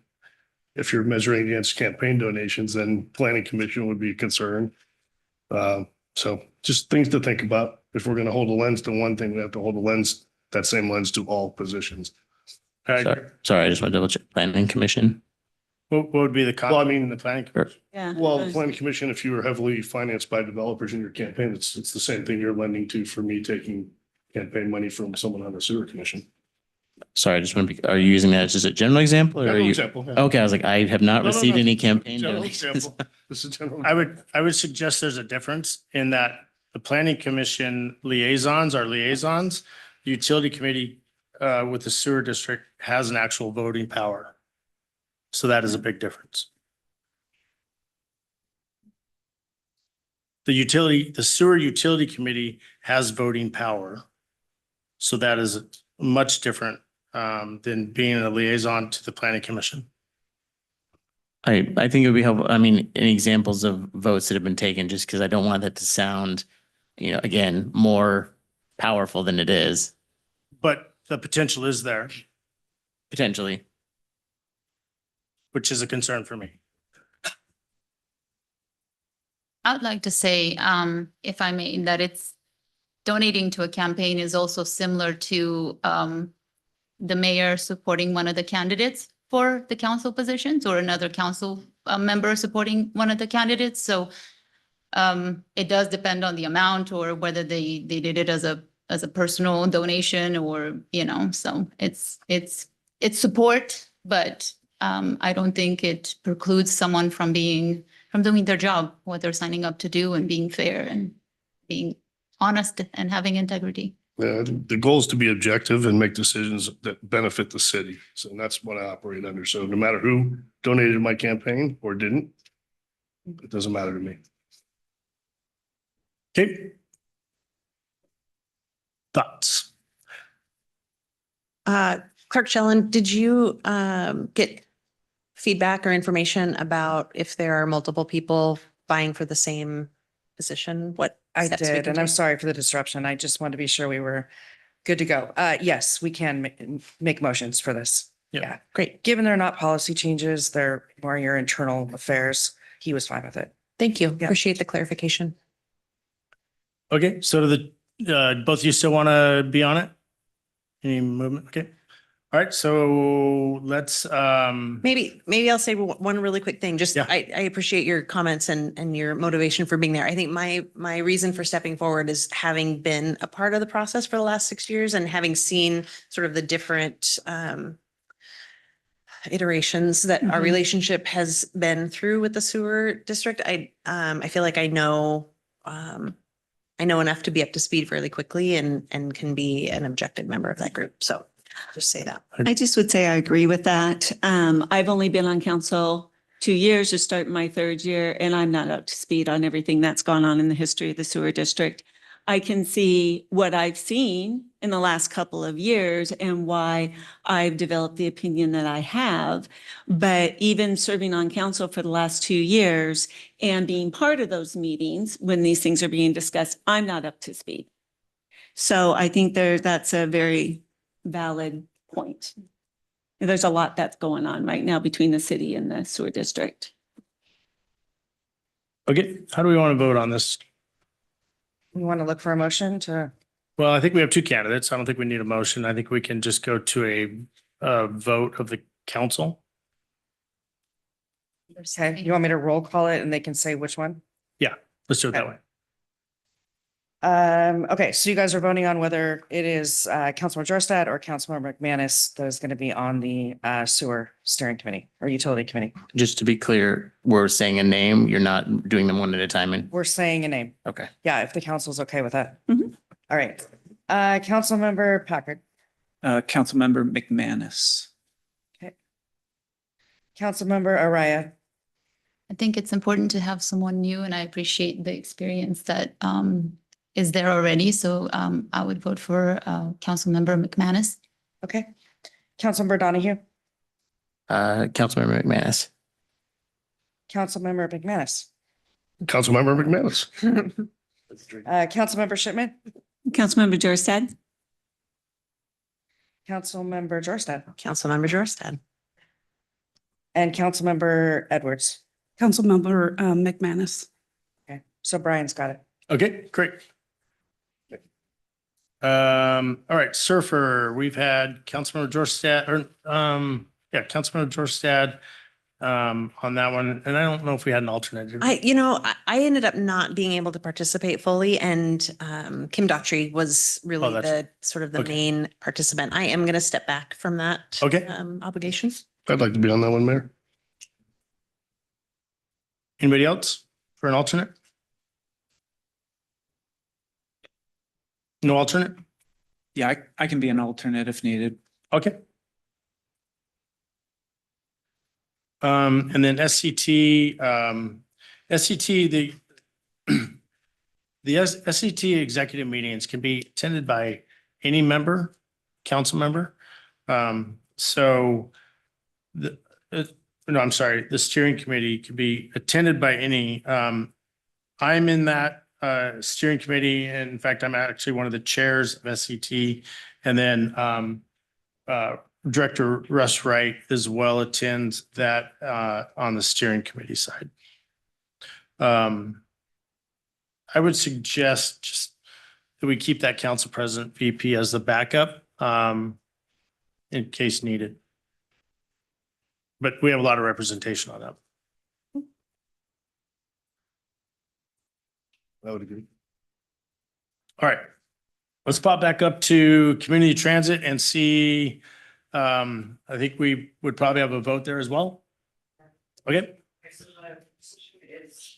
If you're measuring against campaign donations, then planning commission would be a concern. So just things to think about. If we're going to hold a lens to one thing, we have to hold a lens, that same lens to all positions. Sorry, I just want to double check. Planning commission. What would be the? Well, I mean, the planning. Yeah. Well, the planning commission, if you were heavily financed by developers in your campaign, it's the same thing you're lending to for me taking campaign money from someone on the sewer commission. Sorry, I just want to be, are you using that as just a general example or are General you? example, yeah. Okay, I was like, I have not No, no, received no. any campaign General donations. example. This is general. I would suggest there's a difference in that the planning commission liaisons are liaisons. The utility committee with the sewer district has an actual voting power. So that is a big difference. The sewer utility committee has voting power. So that is a much different than being a liaison to the planning commission. I think it would be helpful, I mean, in examples of votes that have been taken, just because I don't want that to sound, again, more powerful than it is, But the potential is there, potentially. which is a concern for me. I would like to say, if I may, that it's donating to a campaign is also similar to the mayor supporting one of the candidates for the council positions or another council member supporting one of the candidates. So it does depend on the amount or whether they did it as a personal donation or, so it's support, but I don't think it precludes someone from doing their job, what they're signing up to do and being fair and being honest and having integrity. The goal is to be objective and make decisions that benefit the city. So that's what I operate under. So no matter who donated my campaign or didn't, it doesn't matter to me. Okay. Thoughts? Clerk Shellen, did you get feedback or information about if there are multiple people vying for the same position? What I steps we did, can and I'm take? sorry for the disruption. I just wanted to be sure we were good to go. Yes, we can make motions for this. Yeah, great. Given they're not policy changes, they're more your internal affairs. He was fine with it. Thank you. Appreciate the clarification. Okay, so do both of you still want to be on it? Any movement? Okay. All right, so let's, Maybe I'll say one really quick thing. Just, Yeah. I appreciate your comments and your motivation for being there. I think my reason for stepping forward is having been a part of the process for the last 6 years and having seen sort of the different iterations that our relationship has been through with the sewer district. I feel like I know enough to be up to speed fairly quickly and can be an objective member of that group. So just say that. I just would say I agree with that. I've only been on council 2 years, to start my 3rd year, and I'm not up to speed on everything that's gone on in the history of the sewer district. I can see what I've seen in the last couple of years and why I've developed the opinion that I have. But even serving on council for the last 2 years and being part of those meetings when these things are being discussed, I'm not up to speed. So I think that's a very valid point. There's a lot that's going on right now between the city and the sewer district. okay, how do we want to vote on this? You want to look for a motion to? Well, I think we have 2 candidates. I don't think we need a motion. I think we can just go to a vote of the council. Okay, you want me to roll call it and they can say which one? Yeah, let's do it that Okay. way. Okay, so you guys are voting on whether it is Councilmember Jorstad or Councilmember McManus that is going to be on the sewer steering committee or utility committee. Just to be clear, we're saying a name, you're not doing them one at a time and, We're saying a name. okay. Yeah, if the council's okay with that. Mhm. All right. Councilmember Packard, Councilmember McManus. Councilmember Araya, I think it's important to have someone new and I appreciate the experience that is there already. So I would vote for Councilmember McManus. okay. Councilmember Donahue, Councilmember McManus. Councilmember McManus, Councilmember McManus. Councilmember Shipman, Councilmember Jorstad? Councilmember Jorstad, Councilmember Jorstad. and Councilmember Edwards. Councilmember McManus. Okay, so Brian's got it. Okay, great. All right, Surfer, we've had Councilmember Jorstad, Councilmember Jorstad on that one. And I don't know if we had an alternate. did we? I ended up not being able to participate fully and Kim Daughtry was really the sort of the okay. main participant. I am going to step back from that Okay. obligation. I'd like to be on that one, Mayor. Anybody else for an alternate? No alternate? Yeah, I can be an alternate if needed. Okay. And then SCT, the SCT executive meetings can be attended by any member, council member. So the, no, I'm sorry, the steering committee could be attended by any, I'm in that steering committee. And in fact, I'm actually one of the chairs of SCT. And then Director Russ Wright as well attends that on the steering committee side. I would suggest just that we keep that council president VP as the backup in case needed. But we have a lot of representation on that. I would agree. All right, let's pop back up to community transit and see. I think we would probably have a vote there as well. Okay.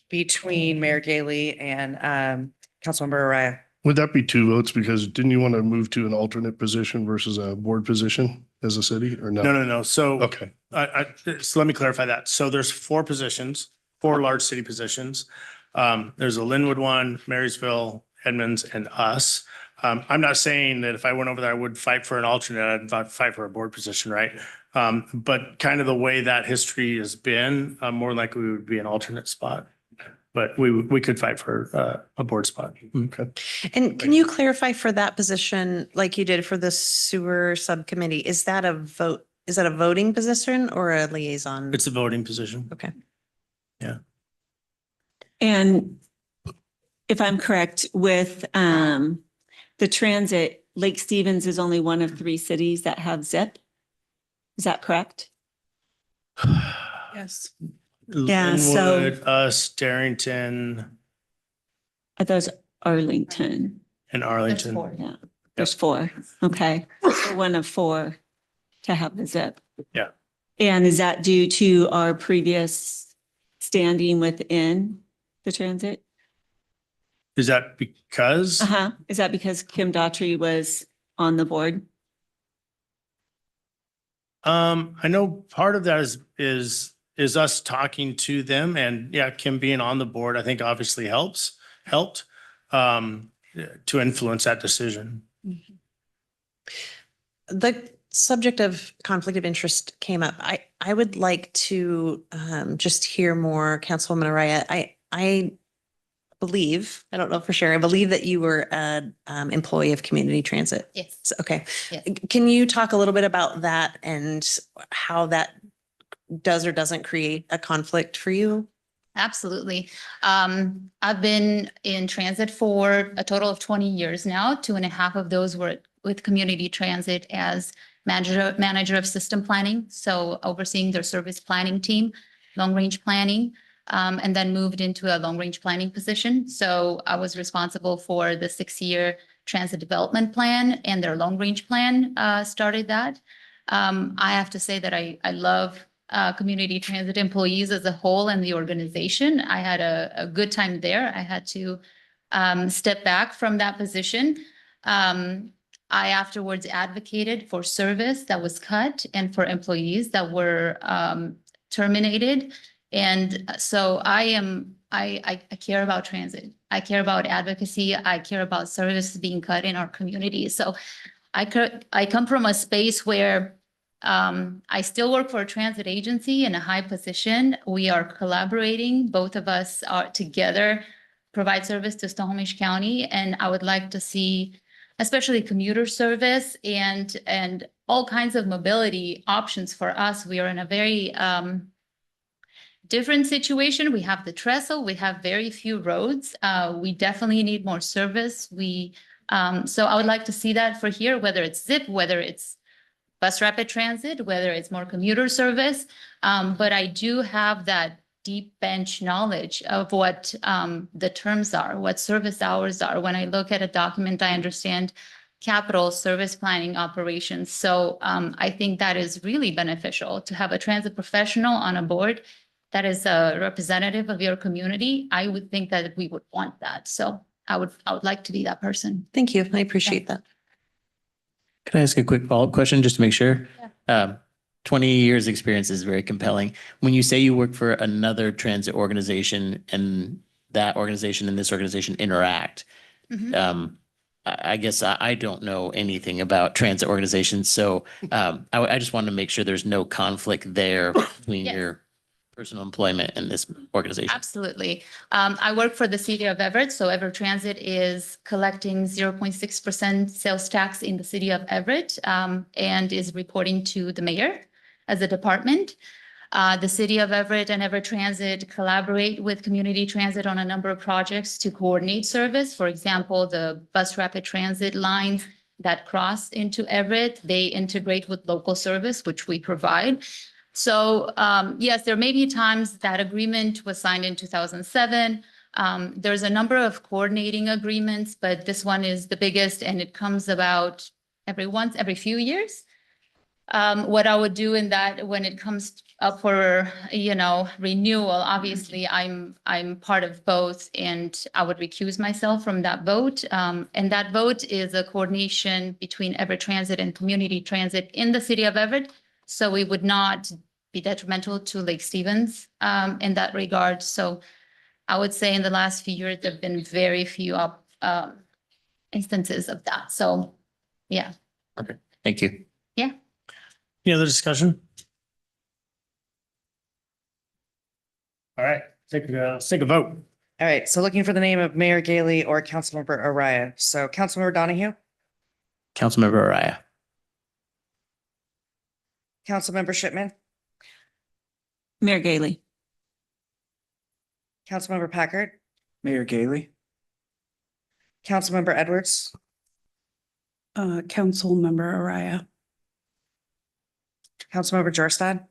Between Mayor Gailey and Councilmember Araya. Would that be 2 votes? Because didn't you want to move to an alternate position versus a board position as a city or no? No. So, Okay. So let me clarify that. So there's 4 positions, 4 large city positions. There's a Linwood one, Marysville, Edmonds, and us. I'm not saying that if I went over there, I would fight for an alternate. I'd fight for a board position, right? But kind of the way that history has been, more likely we would be an alternate spot. But we could fight for a board spot. Okay. And can you clarify for that position, like you did for the sewer subcommittee, is that a vote? Is that a voting position or a liaison? It's a voting position. Okay. Yeah. And if I'm correct, with the transit, Lake Stevens is only one of 3 cities that have ZIP. Is that correct? Yes. Yeah, so- Linwood, us, Darrington, Are those Arlington? and Arlington. Yeah, there's 4. Okay. So one of 4 to have the ZIP. Yeah. And is that due to our previous standing within the transit? Is that because? Uh-huh. Is that because Kim Daughtry was on the board? I know part of that is us talking to them, and yeah, Kim being on the board, I think obviously helped to influence that decision. The subject of conflict of interest came up. I would like to just hear more, Councilwoman Araya. I believe, I don't know for sure, I believe that you were an employee of Community Transit. Yes. So, okay. Yes. Can you talk a little bit about that and how that does or doesn't create a conflict for you? Absolutely. I've been in transit for a total of 20 years now. 2.5 of those were with Community Transit as manager of system planning. So overseeing their service planning team, long range planning, and then moved into a long range planning position. So I was responsible for the 6-year transit development plan, and their long range plan started that. I have to say that I love Community Transit employees as a whole and the organization. I had a good time there. I had to step back from that position. I afterwards advocated for service that was cut and for employees that were terminated. And so I care about transit. I care about advocacy. I care about service being cut in our community. So I come from a space where I still work for a transit agency in a high position. We are collaborating. Both of us are together, provide service to Snohomish County. And I would like to see, especially commuter service and all kinds of mobility options for us. We are in a very different situation. We have the trestle. We have very few roads. We definitely need more service. So I would like to see that for here, whether it's ZIP, whether it's bus rapid transit, whether it's more commuter service. But I do have that deep bench knowledge of what the terms are, what service hours are. When I look at a document, I understand capital service planning operations. So I think that is really beneficial to have a transit professional on a board that is a representative of your community. I would think that we would want that. So I would like to be that person. Thank you. I appreciate that. Can I ask a quick follow-up question just to make sure? 20 years experience is very compelling. When you say you work for another transit organization and that organization and this organization interact, I guess I don't know anything about transit organizations, so I just wanted to make sure there's no conflict there between Yes. your personal employment and this organization. Absolutely. I work for the city of Everett, so Everett Transit is collecting 0.6% sales tax in the city of Everett, and is reporting to the mayor as a department. The city of Everett and Everett Transit collaborate with community transit on a number of projects to coordinate service. For example, the bus rapid transit lines that cross into Everett, they integrate with local service, which we provide. So yes, there may be times that agreement was signed in 2007. There's a number of coordinating agreements, but this one is the biggest and it comes about every few years. What I would do in that when it comes up for, renewal, obviously I'm part of both and I would recuse myself from that vote. And that vote is a coordination between Everett Transit and community transit in the city of Everett. So we would not be detrimental to Lake Stevens in that regard. So I would say in the last few years, there've been very few instances of that. So, yeah. Okay, thank you. Yeah. Any other discussion? All right, let's take a vote. All right, so looking for the name of Mayor Gailey or Councilmember Araya. So Councilmember Donahue, Councilmember Araya. Councilmember Shipman, Mayor Gailey. Councilmember Packard, Mayor Gailey, Councilmember Edwards, Councilmember Araya. Councilmember Jorstad,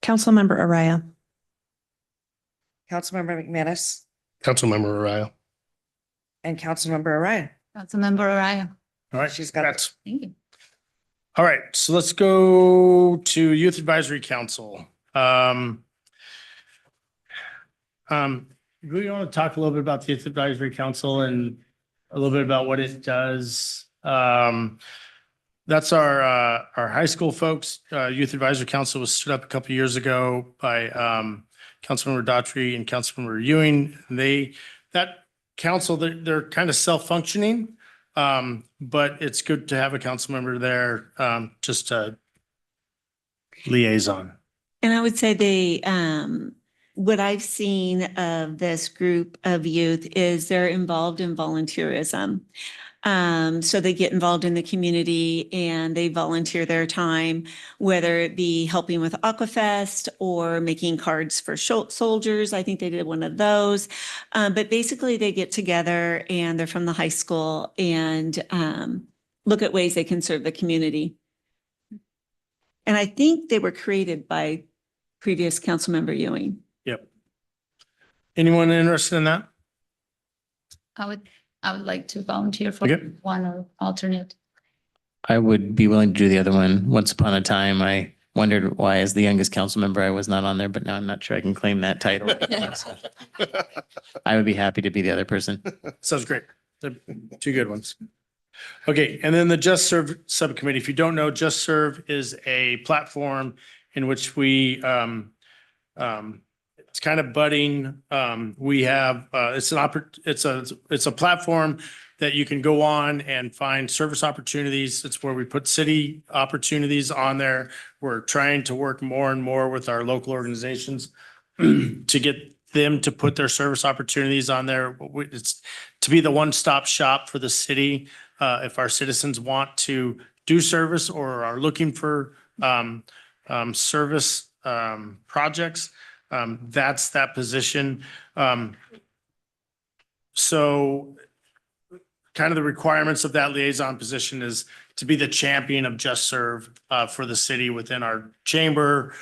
Councilmember Araya. Councilmember McManus, Councilmember Araya. and Councilmember Araya. Councilmember Araya. All right, She's got that's, Thank you. all right, so let's go to Youth Advisory Council. We want to talk a little bit about the Youth Advisory Council and a little bit about what it does. That's our high school folks. Youth Advisory Council was stood up a couple years ago by Councilmember Daughtry and Councilmember Ewing. That council, they're kind of self-functioning, but it's good to have a council member there, just a liaison. And I would say what I've seen of this group of youth is they're involved in volunteerism. So they get involved in the community and they volunteer their time, whether it be helping with Aquafest or making cards for soldiers. I think they did one of those. But basically they get together and they're from the high school and look at ways they can serve the community. And I think they were created by previous Councilmember Ewing. Yep. Anyone interested in that? I would like to volunteer for Okay. one or alternate. I would be willing to do the other one. Once upon a time, I wondered why, as the youngest council member, I was not on there, but now I'm not sure I can claim that title. I would be happy to be the other person. Sounds great. They're two good ones. Okay, and then the Just Serve Subcommittee. If you don't know, Just Serve is a platform in which we it's kind of budding. We have it's a platform that you can go on and find service opportunities. It's where we put city opportunities on there. We're trying to work more and more with our local organizations to get them to put their service opportunities on there. It's to be the one-stop shop for the city. If our citizens want to do service or are looking for service projects, that's that position. So kind of the requirements of that liaison position is to be the champion of Just Serve for the city within our chamber,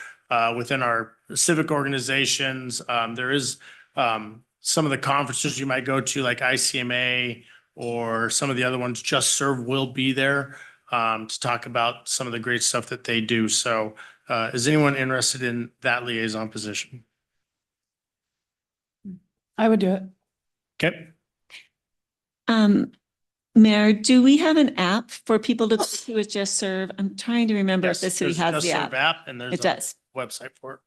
within our civic organizations. There is some of the conferences you might go to, like ICMA or some of the other ones. Just Serve will be there to talk about some of the great stuff that they do. So is anyone interested in that liaison position? I would do it. Okay. Mayor, do we have an app for people to who is Just Serve? I'm trying to remember if the city There's has Just the Serve app. and there's It a does. website for it.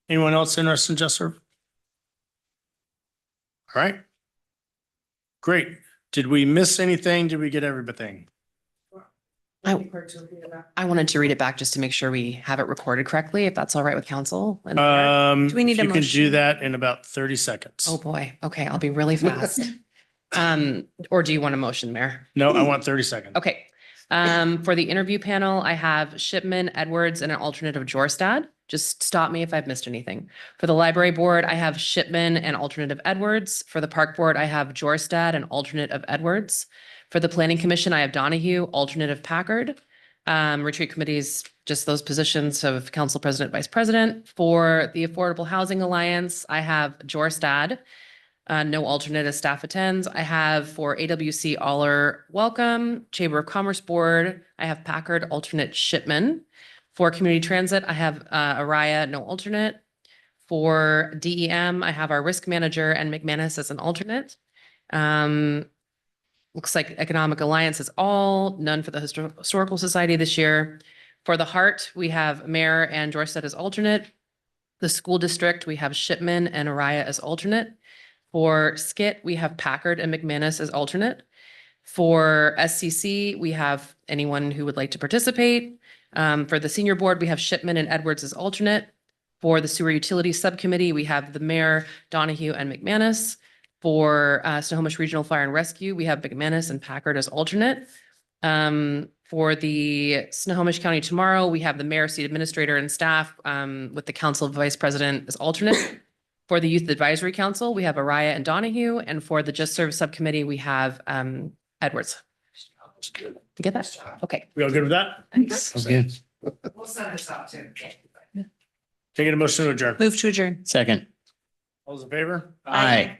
Anyone else interested in Just Serve? All right. Great. Did we miss anything? Did we get everything? I wanted to read it back just to make sure we have it recorded correctly, if that's all right with council. And Do we need you a can do motion? that in about 30 seconds. Oh, boy. Okay, I'll be really fast. Or do you want a motion, Mayor? No, I want 30 seconds. Okay. For the interview panel, I have Shipman, Edwards, and an alternate of Jorstad. Just stop me if I've missed anything. For the library board, I have Shipman and alternate of Edwards. For the park board, I have Jorstad and alternate of Edwards. For the planning commission, I have Donahue, alternate of Packard. Retreat committees, just those positions of council president, vice president. For the Affordable Housing Alliance, I have Jorstad. No alternate as staff attends. I have for AWC Aller Welcome, Chamber of Commerce Board, I have Packard, alternate Shipman. For community transit, I have Araya, no alternate. For DEM, I have our risk manager and McManus as an alternate. Looks like Economic Alliance is all, none for the Historical Society this year. For the Heart, we have Mayor and Jorstad as alternate. The school district, we have Shipman and Araya as alternate. For Skit, we have Packard and McManus as alternate. For SCC, we have anyone who would like to participate. For the senior board, we have Shipman and Edwards as alternate. For the sewer utilities subcommittee, we have the mayor, Donahue and McManus. For Snohomish Regional Fire and Rescue, we have McManus and Packard as alternate. For the Snohomish County Tomorrow, we have the mayor, city administrator and staff with the council vice president as alternate. For the Youth Advisory Council, we have Araya and Donahue. And for the Just Serve Subcommittee, we have Edwards. You get that? Okay. We all good with that? Thanks. Okay. We'll send this out too. Taking a motion to adjourn. Move to adjourn. Second. All those in favor? Aye.